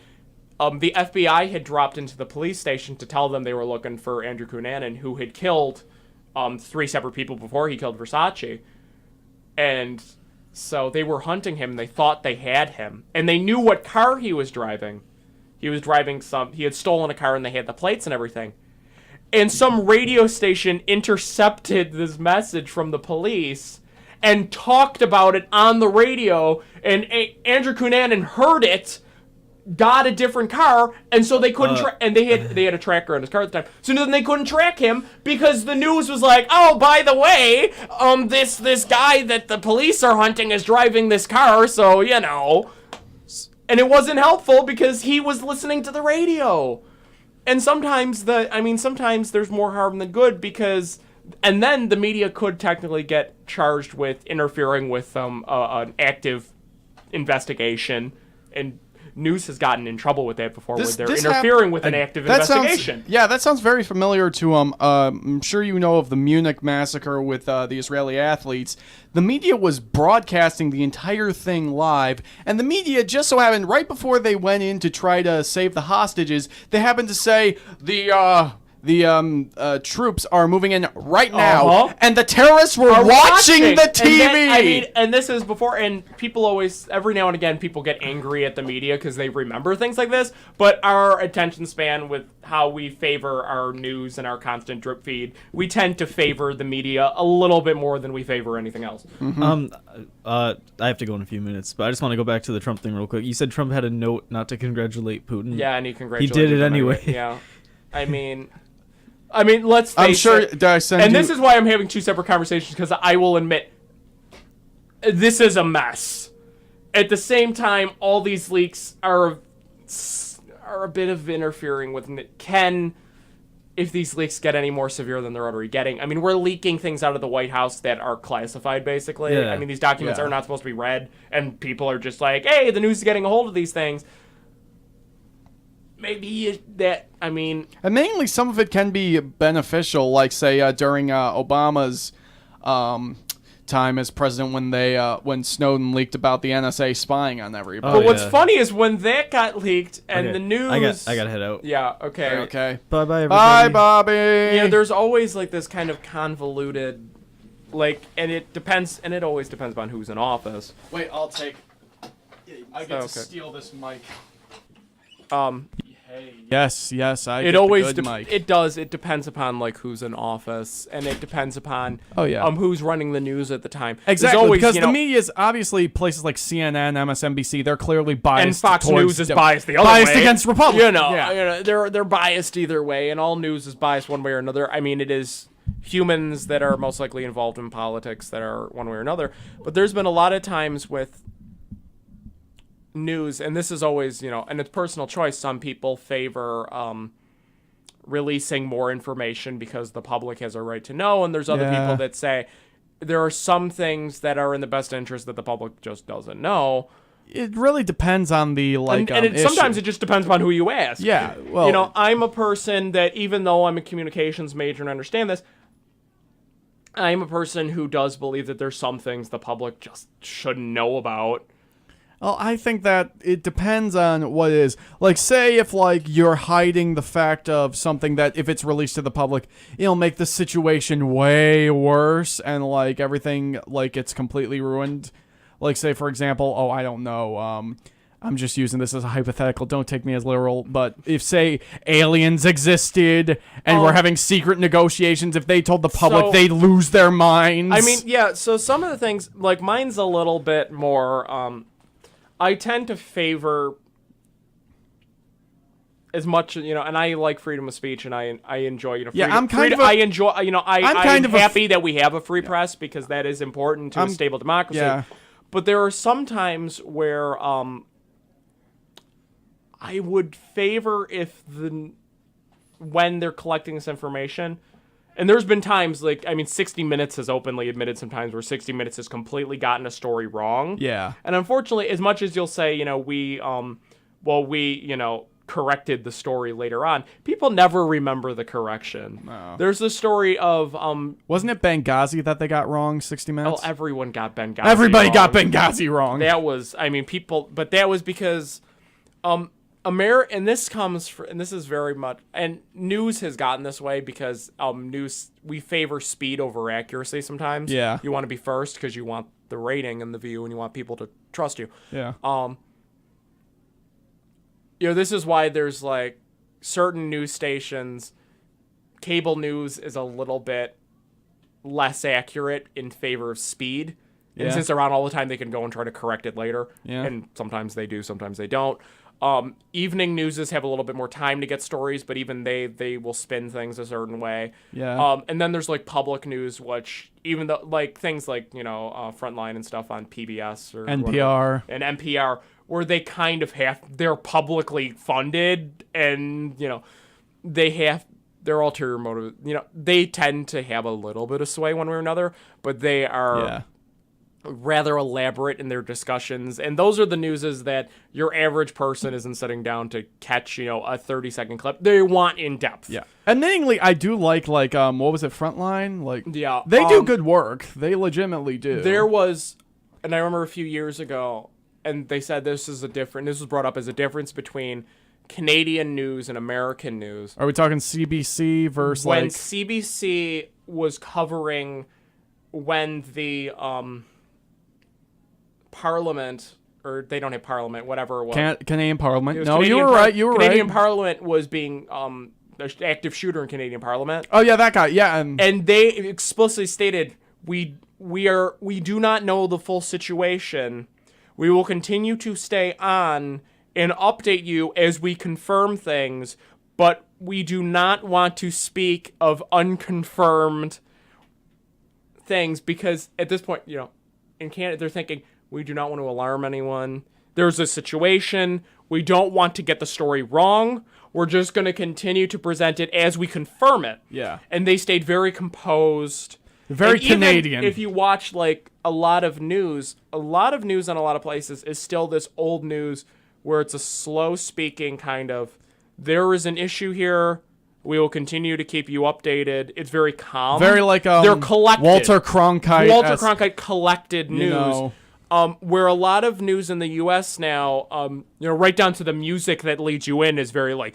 The FBI had dropped into the police station to tell them they were looking for Andrew Cunanan, who had killed 3 separate people before he killed Versace. And so they were hunting him. They thought they had him. And they knew what car he was driving. He had stolen a car and they had the plates and everything. And some radio station intercepted this message from the police and talked about it on the radio. And Andrew Cunanan heard it, got a different car, and so they couldn't and they had a tracker on his car at the time. So then they couldn't track him because the news was like, oh, by the way, this guy that the police are hunting is driving this car, so and it wasn't helpful because he was listening to the radio. And sometimes there's more harm than good and then the media could technically get charged with interfering with an active investigation, and news has gotten in trouble with that before, where they're interfering with an active investigation. That sounds very familiar to I'm sure you know of the Munich massacre with the Israeli athletes. The media was broadcasting the entire thing live, and the media just so happened right before they went in to try to save the hostages, they happened to say the troops are moving in right now, and the terrorists were watching the TV. And this is before, and people always, every now and again, people get angry at the media because they remember things like this, but our attention span with how we favor our news and our constant drip feed, we tend to favor the media a little bit more than we favor anything else. I have to go in a few minutes, but I just want to go back to the Trump thing real quick. You said Trump had a note not to congratulate Putin. Yeah, and he congratulated He did it him anyway. Yeah. I mean, let's face it. This is why I'm having 2 separate conversations, because I will admit, this is a mess. At the same time, all these leaks are a bit of interfering with if these leaks get any more severe than they're already getting. I mean, we're leaking things out of the White House that are classified, basically. Yeah. I mean, these documents are not supposed to be read, and people are just like, hey, the news is getting a hold of these things. Maybe and mainly some of it can be beneficial, like say during Obama's time as president, when Snowden leaked about the NSA spying on everybody. But what's funny is when that got leaked and the news, I gotta head out. Yeah. Okay. Okay. Bye everybody. Bye, Bobby. Yeah. There's always like this kind of convoluted, and it always depends on who's in office. Wait, I'll take. I get to steal this mic. Yes, I get the good mic. It does. It depends upon who's in office, and it depends upon who's running the news at the time. Exactly, because the media is obviously places like CNN, MSNBC. They're clearly biased, and Fox News is biased the other biased way. against Republicans. They're biased either way, and all news is biased one way or another. I mean, it is humans that are most likely involved in politics that are one way or another. But there's been a lot of times with news, and this is always, and it's personal choice. Some people favor releasing more information because the public has a right to know, and there's other people that say there are some things that are in the best interest that the public just doesn't know. It really depends on the sometimes it just depends upon who you ask. Yeah, well, I'm a person that, even though I'm a communications major and understand this, I'm a person who does believe that there's some things the public just shouldn't know about. Well, I think that it depends on what it is. Say if, you're hiding the fact of something that, if it's released to the public, it'll make the situation way worse, and, everything, it's completely ruined. Say, for example, I don't know, I'm just using this as a hypothetical, don't take me as literal, but if, say, aliens existed, and we're having secret negotiations, if they told the public, they'd lose their minds. I mean, yeah, so some of the things, mine's a little bit more, I tend to favor as much, and I like freedom of speech, and I enjoy, freedom. I'm kind of I enjoy, I'm happy that we have a free press, because that is important to a stable democracy. Yeah. But there are some times where I would favor if when they're collecting this information, and there's been times 60 Minutes has openly admitted sometimes where 60 Minutes has completely gotten a story wrong. Yeah. And unfortunately, as much as you'll say, we corrected the story later on, people never remember the correction. No. There's the story of Wasn't it Benghazi that they got wrong? 60 Minutes. well, everyone got Benghazi. Everybody wrong. got Benghazi wrong. That was, but that was because, and this comes and this is very much, and news has gotten this way because, news, we favor speed over accuracy sometimes. Yeah. You want to be first because you want the rating and the view and you want people to trust you. Yeah. This is why there's certain news stations, cable news is a little bit less accurate in favor of speed. And Yeah. since they're on all the time, they can go and try to correct it later. Yeah. And sometimes they do, sometimes they don't. Evening newses have a little bit more time to get stories, but even they will spin things a certain way. Yeah. And then there's public news, which even though things Frontline and stuff on PBS or NPR. and NPR, where they kind of they're publicly funded and their ulterior motive, they tend to have a little bit of sway one way or another, but they are Yeah. rather elaborate in their discussions, and those are the newses that your average person isn't sitting down to catch, a 30-second clip. They want in depth. Yeah. Admittingly, I do like what was it, Frontline? Yeah. They do good work. They legitimately do. There was, and I remember a few years ago, and they said this was brought up as a difference between Canadian news and American news. Are we talking CBC versus When CBC was covering when the Parliament, or they don't have Parliament, whatever it was. Canadian Parliament? It was No, Canadian you were right. You were Canadian right. Parliament was being an active shooter in Canadian Parliament, Oh yeah, that guy. Yeah, and they explicitly stated we do not know the full situation. We will continue to stay on and update you as we confirm things, but we do not want to speak of unconfirmed things because at this point, in Canada, they're thinking, we do not want to alarm anyone. There's a situation. We don't want to get the story wrong. We're just going to continue to present it as we confirm it. Yeah. And they stayed very composed. Very And even Canadian. if you watch a lot of news on a lot of places is still this old news where it's a slow speaking kind of, there is an issue here. We will continue to keep you updated. It's very calm. very they're collected. Walter Cronkite. Walter Cronkite collected news. know. Where a lot of news in the U.S. now, right down to the music that leads you in is very no.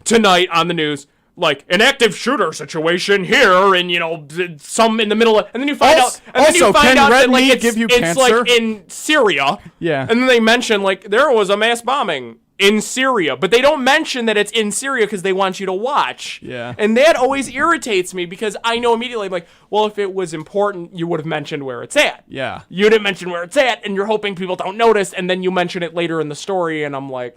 Tonight on the news, an active shooter situation here, and some in the middle of, and then you find out, and then you find out red that meat it's, give you it's cancer? in Syria. Yeah. And then they mention there was a mass bombing in Syria, but they don't mention that it's in Syria because they want you to watch. Yeah. And that always irritates me because I know immediately, well, if it was important, you would have mentioned where it's at. Yeah. You didn't mention where it's at, and you're hoping people don't notice, and then you mention it later in the story, and I'm like,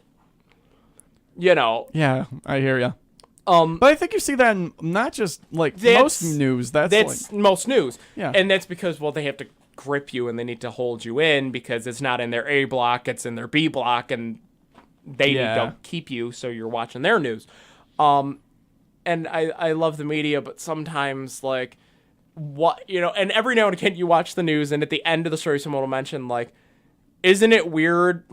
Yeah, I hear you. But I think you see that in not just most news. That's most news. Yeah. And that's because, they have to grip you and they need to hold you in because it's not in their A block, it's in their B block, and they need to keep you so you're watching their news. And I love the media, but sometimes and every now and again you watch the news and at the end of the story someone will mention isn't it weird,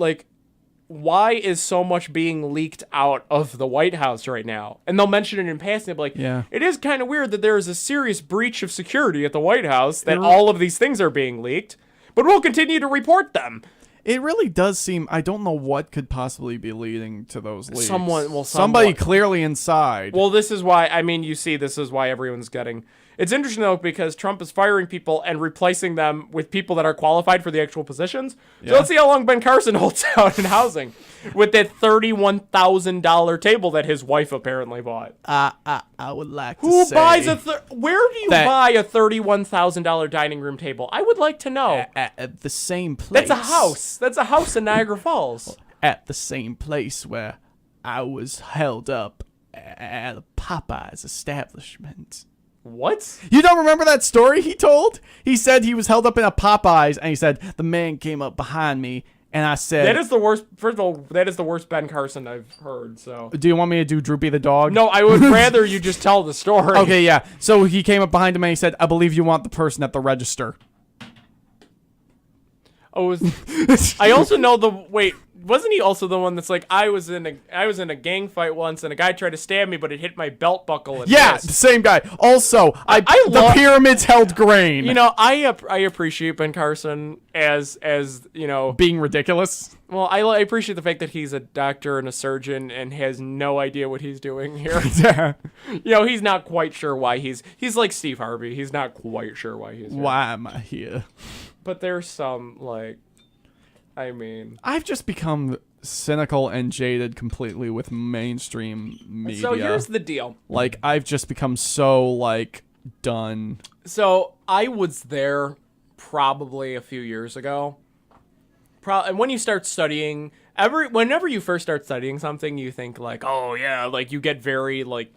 why is so much being leaked out of the White House right now? And they'll mention it in passing. They'll be Yeah. it is kind of weird that there is a serious breach of security at the White House, that all of these things are being leaked, but we'll continue to report them. It really does seem. I don't know what could possibly be leading to those leaks. Somebody Somebody clearly inside. Well, this is why, this is why everyone's getting... It's interesting, though, because Trump is firing people and replacing them with people that are qualified for the actual positions. So let's see how long Ben Carson holds out in housing with that $31,000 table that his wife apparently bought. I would like to Who say buys where do you buy a $31,000 dining room table? I would like to know. at the same place. That's a house. That's a house in Niagara Falls. At the same place where I was held up at a Popeye's establishment. What? You don't remember that story he told? He said he was held up in a Popeye's, and he said the man came up behind me and I said, That is the worst. First of all, that is the worst Ben Carson I've heard. So. do you want me to do Droopy the dog? No, I would rather you just tell the story. Okay, yeah. So he came up behind him and he said, I believe you want the person at the register. Oh, I also know wasn't he also the one that's like, I was in a gang fight once and a guy tried to stab me, but it hit my belt buckle and Yeah, wrist. the same guy. Also, the love- pyramids held grain. You know, I appreciate Ben Carson as you know, being ridiculous. well, I appreciate the fact that he's a doctor and a surgeon and has no idea what he's doing here. Yeah. You know, he's not quite sure why he's like Steve Harvey. He's not quite sure why he's here. Why am I here? But there's some like, I mean, I've just become cynical and jaded completely with mainstream media. so here's the deal. Like, I've just become so, like, done. So I was there probably a few years ago. And when you start studying, whenever you first start studying something, you think like, oh yeah, like you get very like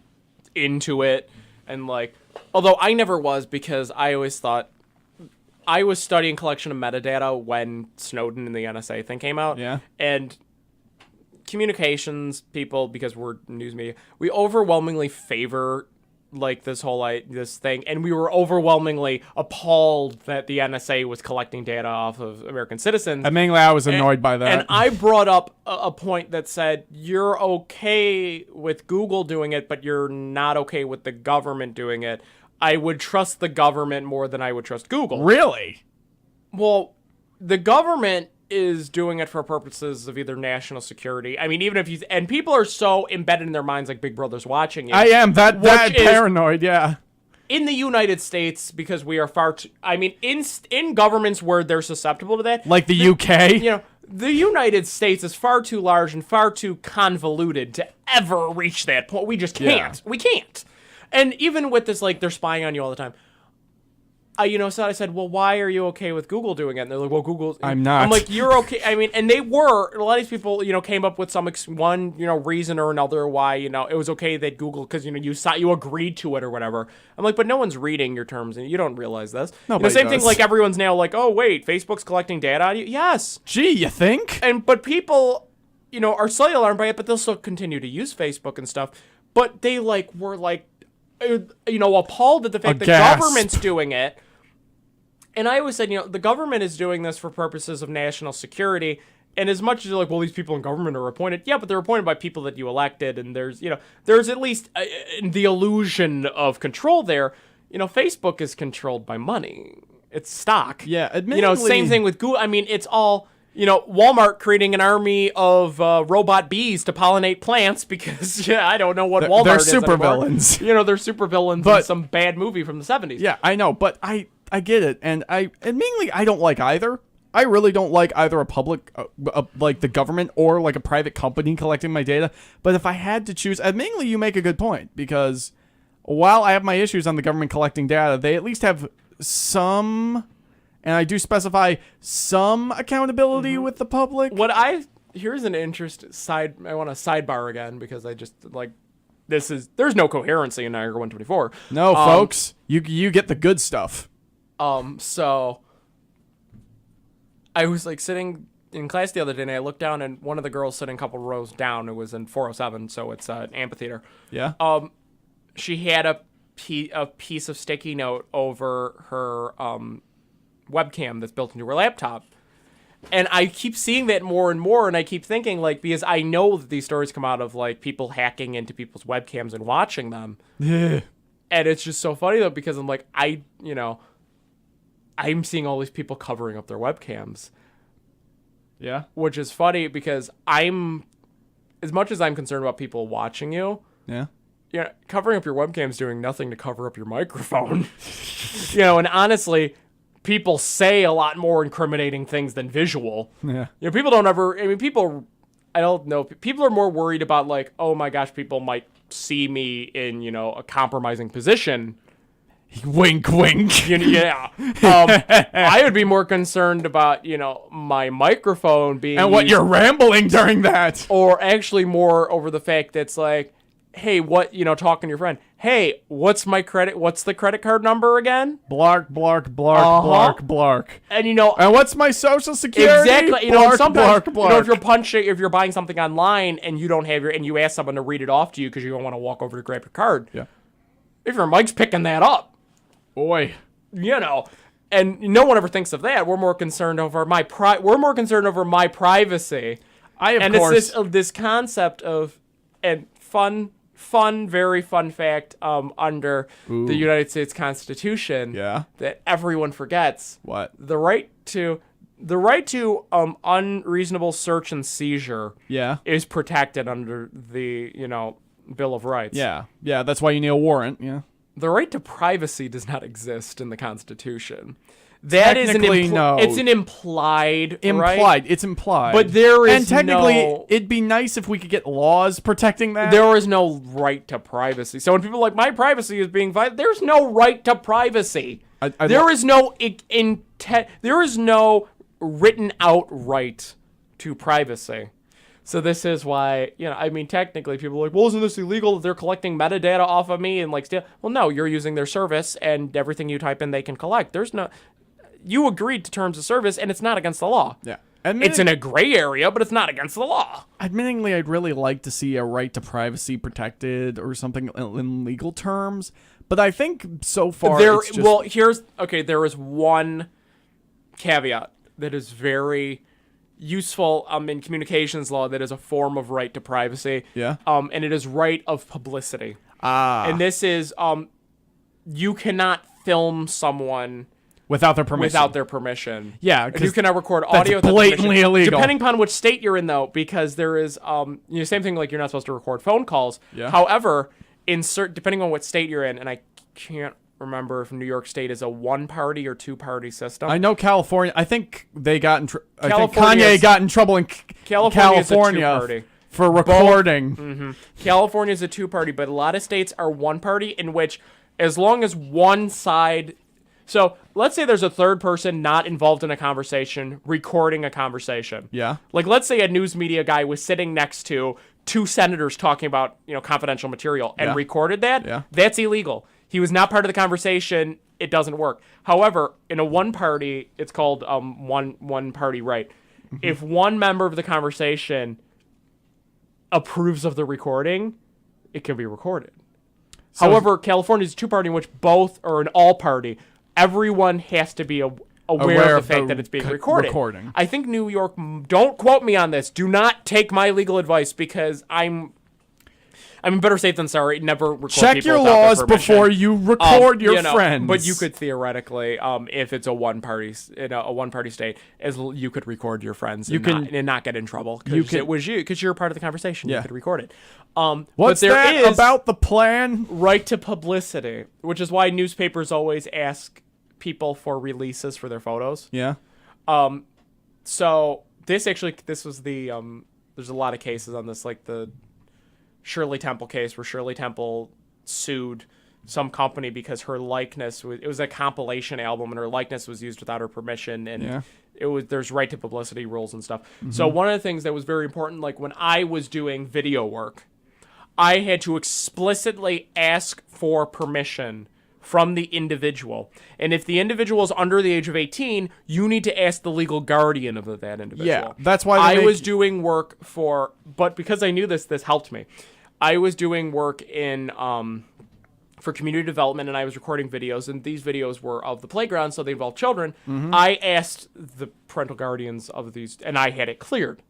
into it, and like, although I never was, because I always thought I was studying collection of metadata when Snowden and the NSA thing came out. Yeah. And communications people, because we're news media, we overwhelmingly favor like this thing, and we were overwhelmingly appalled that the NSA was collecting data off of American citizens. And mainly I was annoyed by that. And I brought up a point that said, you're okay with Google doing it, but you're not okay with the government doing it. I would trust the government more than I would trust Google. Really? Well, the government is doing it for purposes of either national security. I mean, even if you... And people are so embedded in their minds like Big Brother's watching you. I am. That Which is- paranoid, yeah. In the United States, because we are far too... I mean, in governments where they're susceptible to that... Like the UK? You know, the United States is far too large and far too convoluted to ever reach that point. We just can't. Yeah. We can't. And even with this, like, they're spying on you all the time. So I said, well, why are you okay with Google doing it? And they're like, well, Google's... I'm not. I'm like, you're okay. I mean, and they were. A lot of these people, came up with one, reason or another why, it was okay that Google, because, you agreed to it or whatever. I'm like, but no one's reading your terms, and you don't realize this. Nobody same does. thing, like, everyone's now like, oh, wait, Facebook's collecting data on you? Yes. Gee, you think? But people, are slightly alarmed by it, but they'll still continue to use Facebook and stuff. But they, were, appalled at the fact that Aghast. government's doing it. And I always said, the government is doing this for purposes of national security. And as much as you're like, well, these people in government are appointed. Yeah, but they're appointed by people that you elected. And there's at least the illusion of control there. Facebook is controlled by money. It's stock. Yeah, admittedly... Same thing with Google. I mean, it's all... Walmart creating an army of robot bees to pollinate plants because, I don't know what Walmart is They're anymore. supervillains. They're supervillains in some bad movie from the 70s. Yeah, I know, but I get it, and mainly I don't like either. I really don't like either a public, like the government, or like a private company collecting my data. But if I had to choose, mainly you make a good point, because while I have my issues on the government collecting data, they at least have some, and I do specify some accountability with the public. Here's an I want to sidebar again because I just like, there's no coherency in Niagara 124. No, folks, you get the good stuff. So I was sitting in class the other day and I looked down and one of the girls sitting a couple rows down, it was in 407, so it's an amphitheater. Yeah. She had a piece of sticky note over her webcam that's built into her laptop. And I keep seeing that more and more, and I keep thinking, because I know that these stories come out of, people hacking into people's webcams and watching them. Yeah. And it's just so funny, though, because I'm like, I'm seeing all these people covering up their webcams. Yeah. Which is funny, because as much as I'm concerned about people watching you, Yeah. Covering up your webcam is doing nothing to cover up your microphone. And honestly... people say a lot more incriminating things than visual. Yeah. People don't ever... I mean, I don't know. People are more worried about, oh my gosh, people might see me in, a compromising position. Wink, wink. Yeah. I would be more concerned about, my microphone being... And what you're rambling during that. Or actually more over the fact that's hey, talking to your friend, hey, what's the credit card number again? Blark, blark, blark, Uh-huh. blark, blark. And And what's my social security? exactly, Blark, sometimes, blark, blark. if you're buying something online and you don't have and you ask someone to read it off to you because you don't want to walk over to grab your card. Yeah. If your Mike's picking that up, Boy. and no one ever thinks of that. We're more concerned over my privacy. Of course. It's this concept of, and very fun fact under the United States Constitution Yeah. that everyone forgets. What? The right to unreasonable search and seizure Yeah. is protected under the Bill of Rights. Yeah. Yeah, that's why you need a warrant. Yeah. The right to privacy does not exist in the Constitution. That is no. It's an implied. Right? It's implied. But there is and technically, no- it'd be nice if we could get laws protecting that. There is no right to privacy. So when people are like, my privacy is being violated, there's no right to privacy. There is no intent. There is no written out right to privacy. So this is why, technically people are like, well, isn't this illegal that they're collecting metadata off of me and steal? Well, no, you're using their service and everything you type in they can collect. You agreed to terms of service and it's not against the law. Yeah. It's in a gray area, but it's not against the law. Admittingly, I'd really like to see a right to privacy protected or something in legal terms. But I think so far it's just... there is one caveat that is very useful in communications law that is a form of right to privacy. Yeah. And it is right of publicity. And this is you cannot film someone without their permission. Yeah, and you cannot record audio that's without blatantly permission. illegal. Depending upon which state you're in, though, because there is same thing like you're not supposed to record phone calls. Yeah. However, depending on what state you're in, and I can't remember if New York State is a one-party or two-party system. I know California. I think they got in. I think California Kanye is- got in trouble in California is a California two-party. for recording. California is a two-party, but a lot of states are one-party in which, as long as one side. So let's say there's a third person not involved in a conversation, recording a conversation. Yeah. Like let's say a news media guy was sitting next to two senators talking about confidential material and Yeah. recorded that. Yeah. That's illegal. He was not part of the conversation. It doesn't work. However, in a one-party, it's called one-party right. If one member of the conversation approves of the recording, it can be recorded. However, California is a two-party in which both are an all-party. Everyone has to be aware of the fact that it's being recorded. recording. I think New York, don't quote me on this. Do not take my legal advice because I'm better safe than sorry. Never record Check people your without their laws permission. before you record your friends. But you could theoretically, if it's a one-party state, you could record your friends and not get in trouble because it was you because you're part of the conversation. Yeah. You could record it. What's but there that is about the plan? right to publicity, which is why newspapers always ask people for releases for their photos. Yeah. So this was the there's a lot of cases on this, like the Shirley Temple case where Shirley Temple sued some company because her likeness it was a compilation album and her likeness was used without her permission, and there's right to publicity rules and stuff. So one of the things that was very important, like when I was doing video work, I had to explicitly ask for permission from the individual. And if the individual is under the age of 18, you need to ask the legal guardian of that individual. Yeah, that's why I was doing work but because I knew this helped me. I was doing work in for community development, and I was recording videos, and these videos were of the playground, so they involved children. I asked the parental guardians of these, and I had it cleared.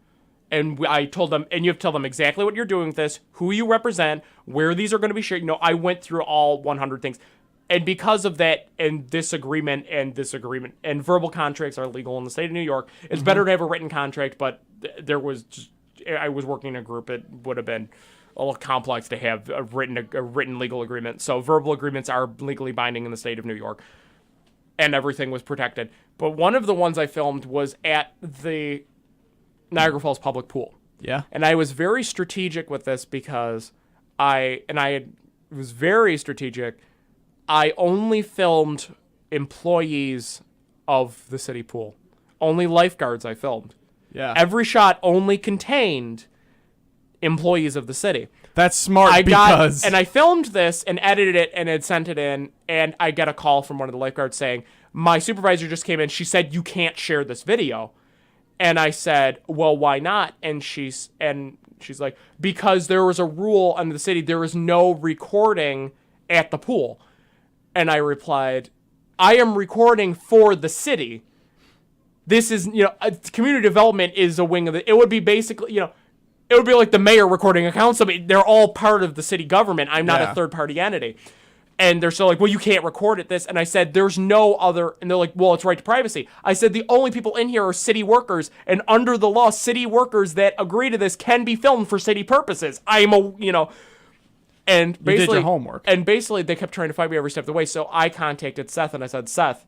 And I told them, and you have to tell them exactly what you're doing with this, who you represent, where these are going to be shared. I went through all 100 things. And because of that, and this agreement, and verbal contracts are legal in the state of New York, it's better to have a written contract, but I was working in a group, it would have been a little complex to have a written legal agreement. So verbal agreements are legally binding in the state of New York. And everything was protected. But one of the ones I filmed was at the Niagara Falls public pool. Yeah. And I was very strategic with this because I was very strategic. I only filmed employees of the city pool. Only lifeguards I filmed. Yeah. Every shot only contained employees of the city. That's smart I because... and I filmed this and edited it and had sent it in, and I get a call from one of the lifeguards saying, my supervisor just came in. She said, you can't share this video. And I said, well, why not? And she's like, because there was a rule under the city, there is no recording at the pool. And I replied, I am recording for the city. This is, community development is a wing of it. It would be basically, it would be like the mayor recording accounts. I mean, they're all part of the city government. I'm not a third-party entity. And they're still like, well, you can't record at this. And I said, there's no other. And they're like, well, it's right to privacy. I said, the only people in here are city workers. And under the law, city workers that agree to this can be filmed for city purposes. I'm a, and basically, you did your homework. And basically, they kept trying to fight me every step of the way. So I contacted Seth and I said, Seth,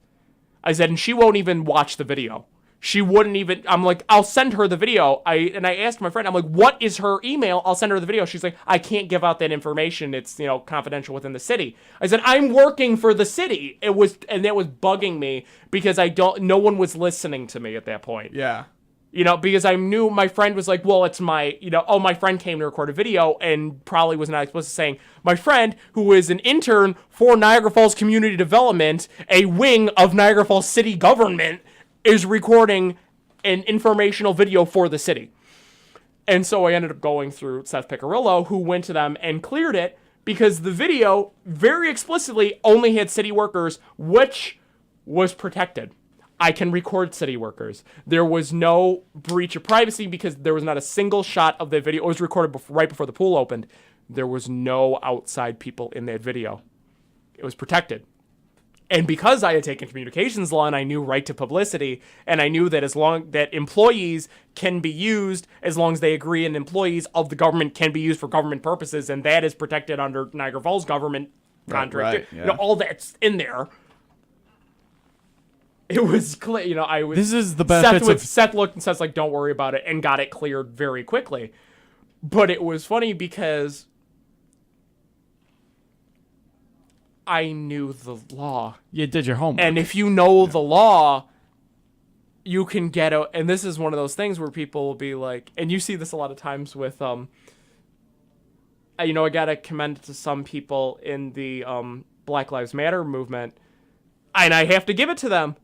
and she won't even watch the video. She wouldn't even, I'm like, I'll send her the video. I asked my friend, I'm like, what is her email? I'll send her the video. She's like, I can't give out that information. It's, confidential within the city. I said, I'm working for the city. That was bugging me because no one was listening to me at that point. Yeah. Because I knew my friend was like, well, it's my, my friend came to record a video and probably was not explicit saying, my friend, who is an intern for Niagara Falls Community Development, a wing of Niagara Falls city government, is recording an informational video for the city. And so I ended up going through Seth Piccirillo, who went to them and cleared it because the video very explicitly only had city workers, which was protected. I can record city workers. There was no breach of privacy because there was not a single shot of the video. It was recorded right before the pool opened. There was no outside people in that video. It was protected. And because I had taken communications law and I knew right to publicity, and I knew that that employees can be used as long as they agree, and employees of the government can be used for government purposes, and that is protected under Niagara Falls government contract. Right, yeah. All that's in there. It was clear, I was. This is the benefits Seth looked and Seth's like, "Don't worry about it," and got it cleared very quickly. But it was funny because I knew the law. You did your homework. And if you know the law, you can get out. And this is one of those things where people will be like, and you see this a lot of times with, I gotta commend it to some people in the Black Lives Matter movement, and I have to give it to them.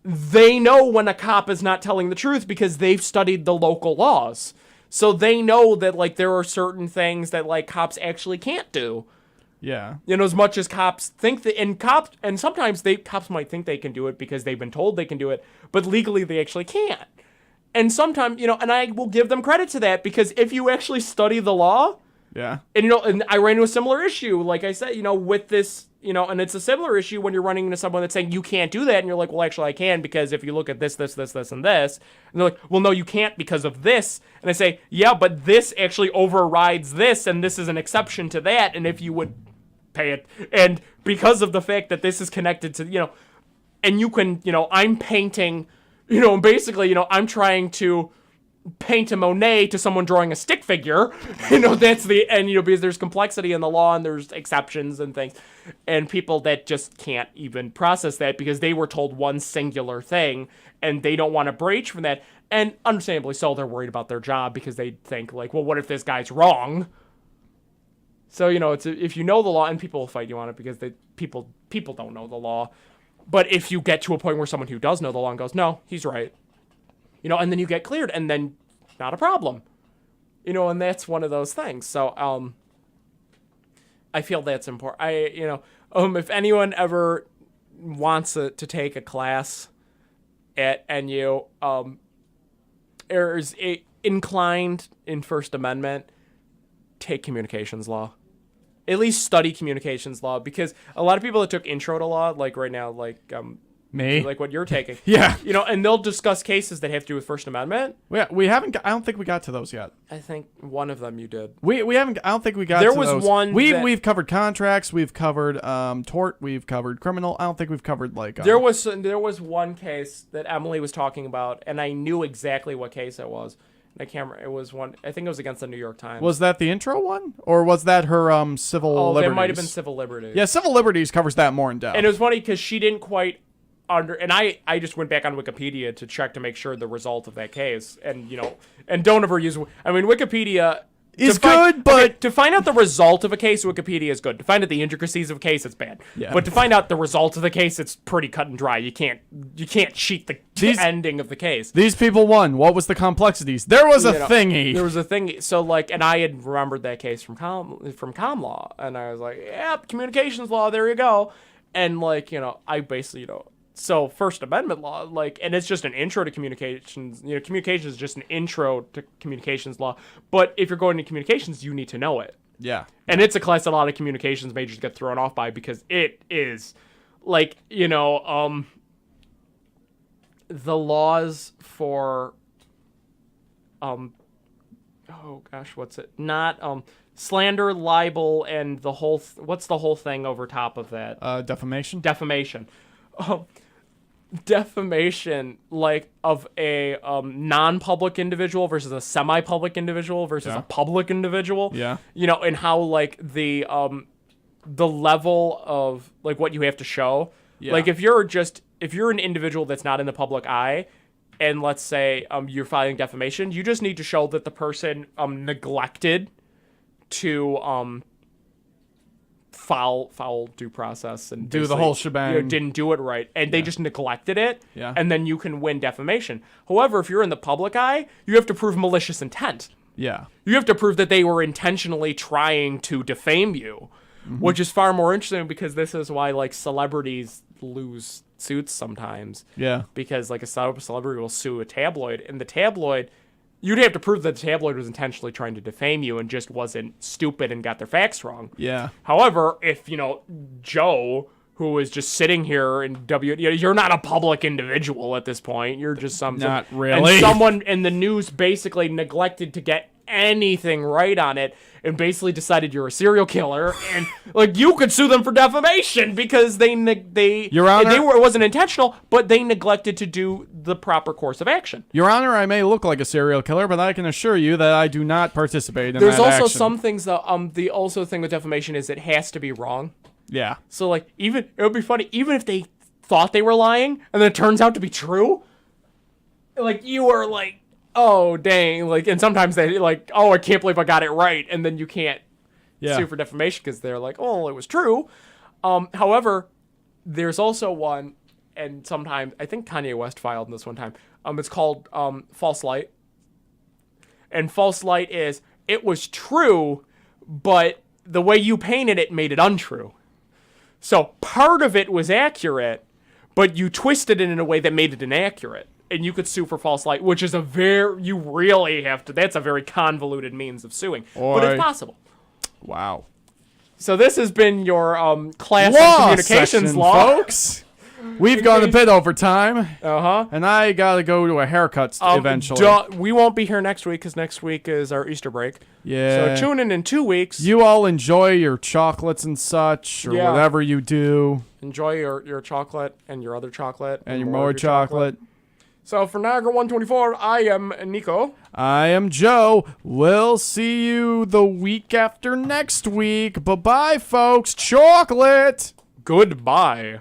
They know when a cop is not telling the truth because they've studied the local laws. So they know that, there are certain things that, cops actually can't do. Yeah. As much as cops think that, and sometimes cops might think they can do it because they've been told they can do it, but legally they actually can't. And sometimes, and I will give them credit to that because if you actually study the law, yeah. And, and I ran into a similar issue, like I said, with this, and it's a similar issue when you're running into someone that's saying you can't do that, and you're like, well, actually I can because if you look at this, and this, and they're like, well, no, you can't because of this. And I say, yeah, but this actually overrides this, and this is an exception to that, and if you would pay it, and because of the fact that this is connected to, and you can, I'm painting, basically, I'm trying to paint a Monet to someone drawing a stick figure, that's because there's complexity in the law and there's exceptions and things, and people that just can't even process that because they were told one singular thing and they don't want to breach from that, and understandably so, they're worried about their job because they think well, what if this guy's wrong? So, it's if you know the law, and people will fight you on it because people don't know the law. But if you get to a point where someone who does know the law and goes, no, he's right, and then you get cleared, and then not a problem, and that's one of those things. So, I feel that's important. If anyone ever wants to take a class at NU, or is inclined in First Amendment, take communications law. At least study communications law, because a lot of people that took intro to law, like right now, me, like what you're taking, yeah, and they'll discuss cases that have to do with First Amendment. We haven't. I don't think we got to those yet. I think one of them you did. We haven't. I don't think we got. There to was those. one. We've covered contracts. We've covered tort. We've covered criminal. I don't think we've covered There was one case that Emily was talking about, and I knew exactly what case it was. I can't remember. It was one. I think it was against the New York Times. Was that the intro one, or was that her civil liberties? That might have been civil liberties. Yeah, civil liberties covers that more in depth. And it was funny because she didn't quite and I just went back on Wikipedia to check to make sure the result of that case, and and don't ever use. I mean, Wikipedia is good, but okay, to find out the result of a case, Wikipedia is good. To find out the intricacies of a case, it's bad. Yeah. But to find out the result of the case, it's pretty cut and dry. You can't cheat the ending of the case. these people won. What was the complexities? There was a thingy. There was a thing. So like, and I had remembered that case from com law, and I was like, yep, communications law. There you go. And like, I basically, so First Amendment law, like, and it's just an intro to communications. Communications is just an intro to communications law. But if you're going to communications, you need to know it. Yeah. And it's a class that a lot of communications majors get thrown off by because it is, like, the laws for, oh gosh, what's it? Not slander, libel, and the whole. What's the whole thing over top of that? Defamation. Defamation. Defamation, like, of a non-public individual versus a semi-public individual versus a public individual. Yeah. And how, like, the level of, like, what you have to show. Yeah. Like, if you're an individual that's not in the public eye, and let's say you're filing defamation, you just need to show that the person neglected to foul due process and Do the whole shebang. didn't do it right, and they just neglected it. Yeah. And then you can win defamation. However, if you're in the public eye, you have to prove malicious intent. Yeah. You have to prove that they were intentionally trying to defame you, which is far more interesting because this is why, like, celebrities lose suits sometimes. Yeah. Because, like, a celebrity will sue a tabloid, and the tabloid, you'd have to prove that the tabloid was intentionally trying to defame you and just wasn't stupid and got their facts wrong. Yeah. However, if, Joe, who is just sitting here in you're not a public individual at this point. You're just Not really. And someone in the news basically neglected to get anything right on it and basically decided you're a serial killer, and like you could sue them for defamation because Your Honor, it wasn't intentional, but they neglected to do the proper course of action. Your Honor, I may look like a serial killer, but I can assure you that I do not participate in There's that also action. some things that the also thing with defamation is it has to be wrong. Yeah. So like it would be funny even if they thought they were lying and then it turns out to be true. Like you were like, oh dang, like, and sometimes they like, oh, I can't believe I got it right, and then you can't sue for defamation because they're like, oh, it was true. However, there's also one, and sometimes I think Kanye West filed in this one time. It's called false light, and false light is it was true, but the way you painted it made it untrue. So part of it was accurate, but you twisted it in a way that made it inaccurate. And you could sue for false light, which is you really have to, that's a very convoluted means of suing. But it's possible. Wow. So this has been your class Law on communications session, law. folks. We've gone a bit over time. Uh-huh. And I gotta go to a haircut eventually. We won't be here next week because next week is our Easter break. Yeah. So tune in 2 weeks. You all enjoy your chocolates and such, or whatever you do. Enjoy your chocolate and your other chocolate. And your more chocolate. So for Niagara 124, I am Nico. I am Joe. We'll see you the week after next week. Bye-bye, folks. Chocolate! Goodbye.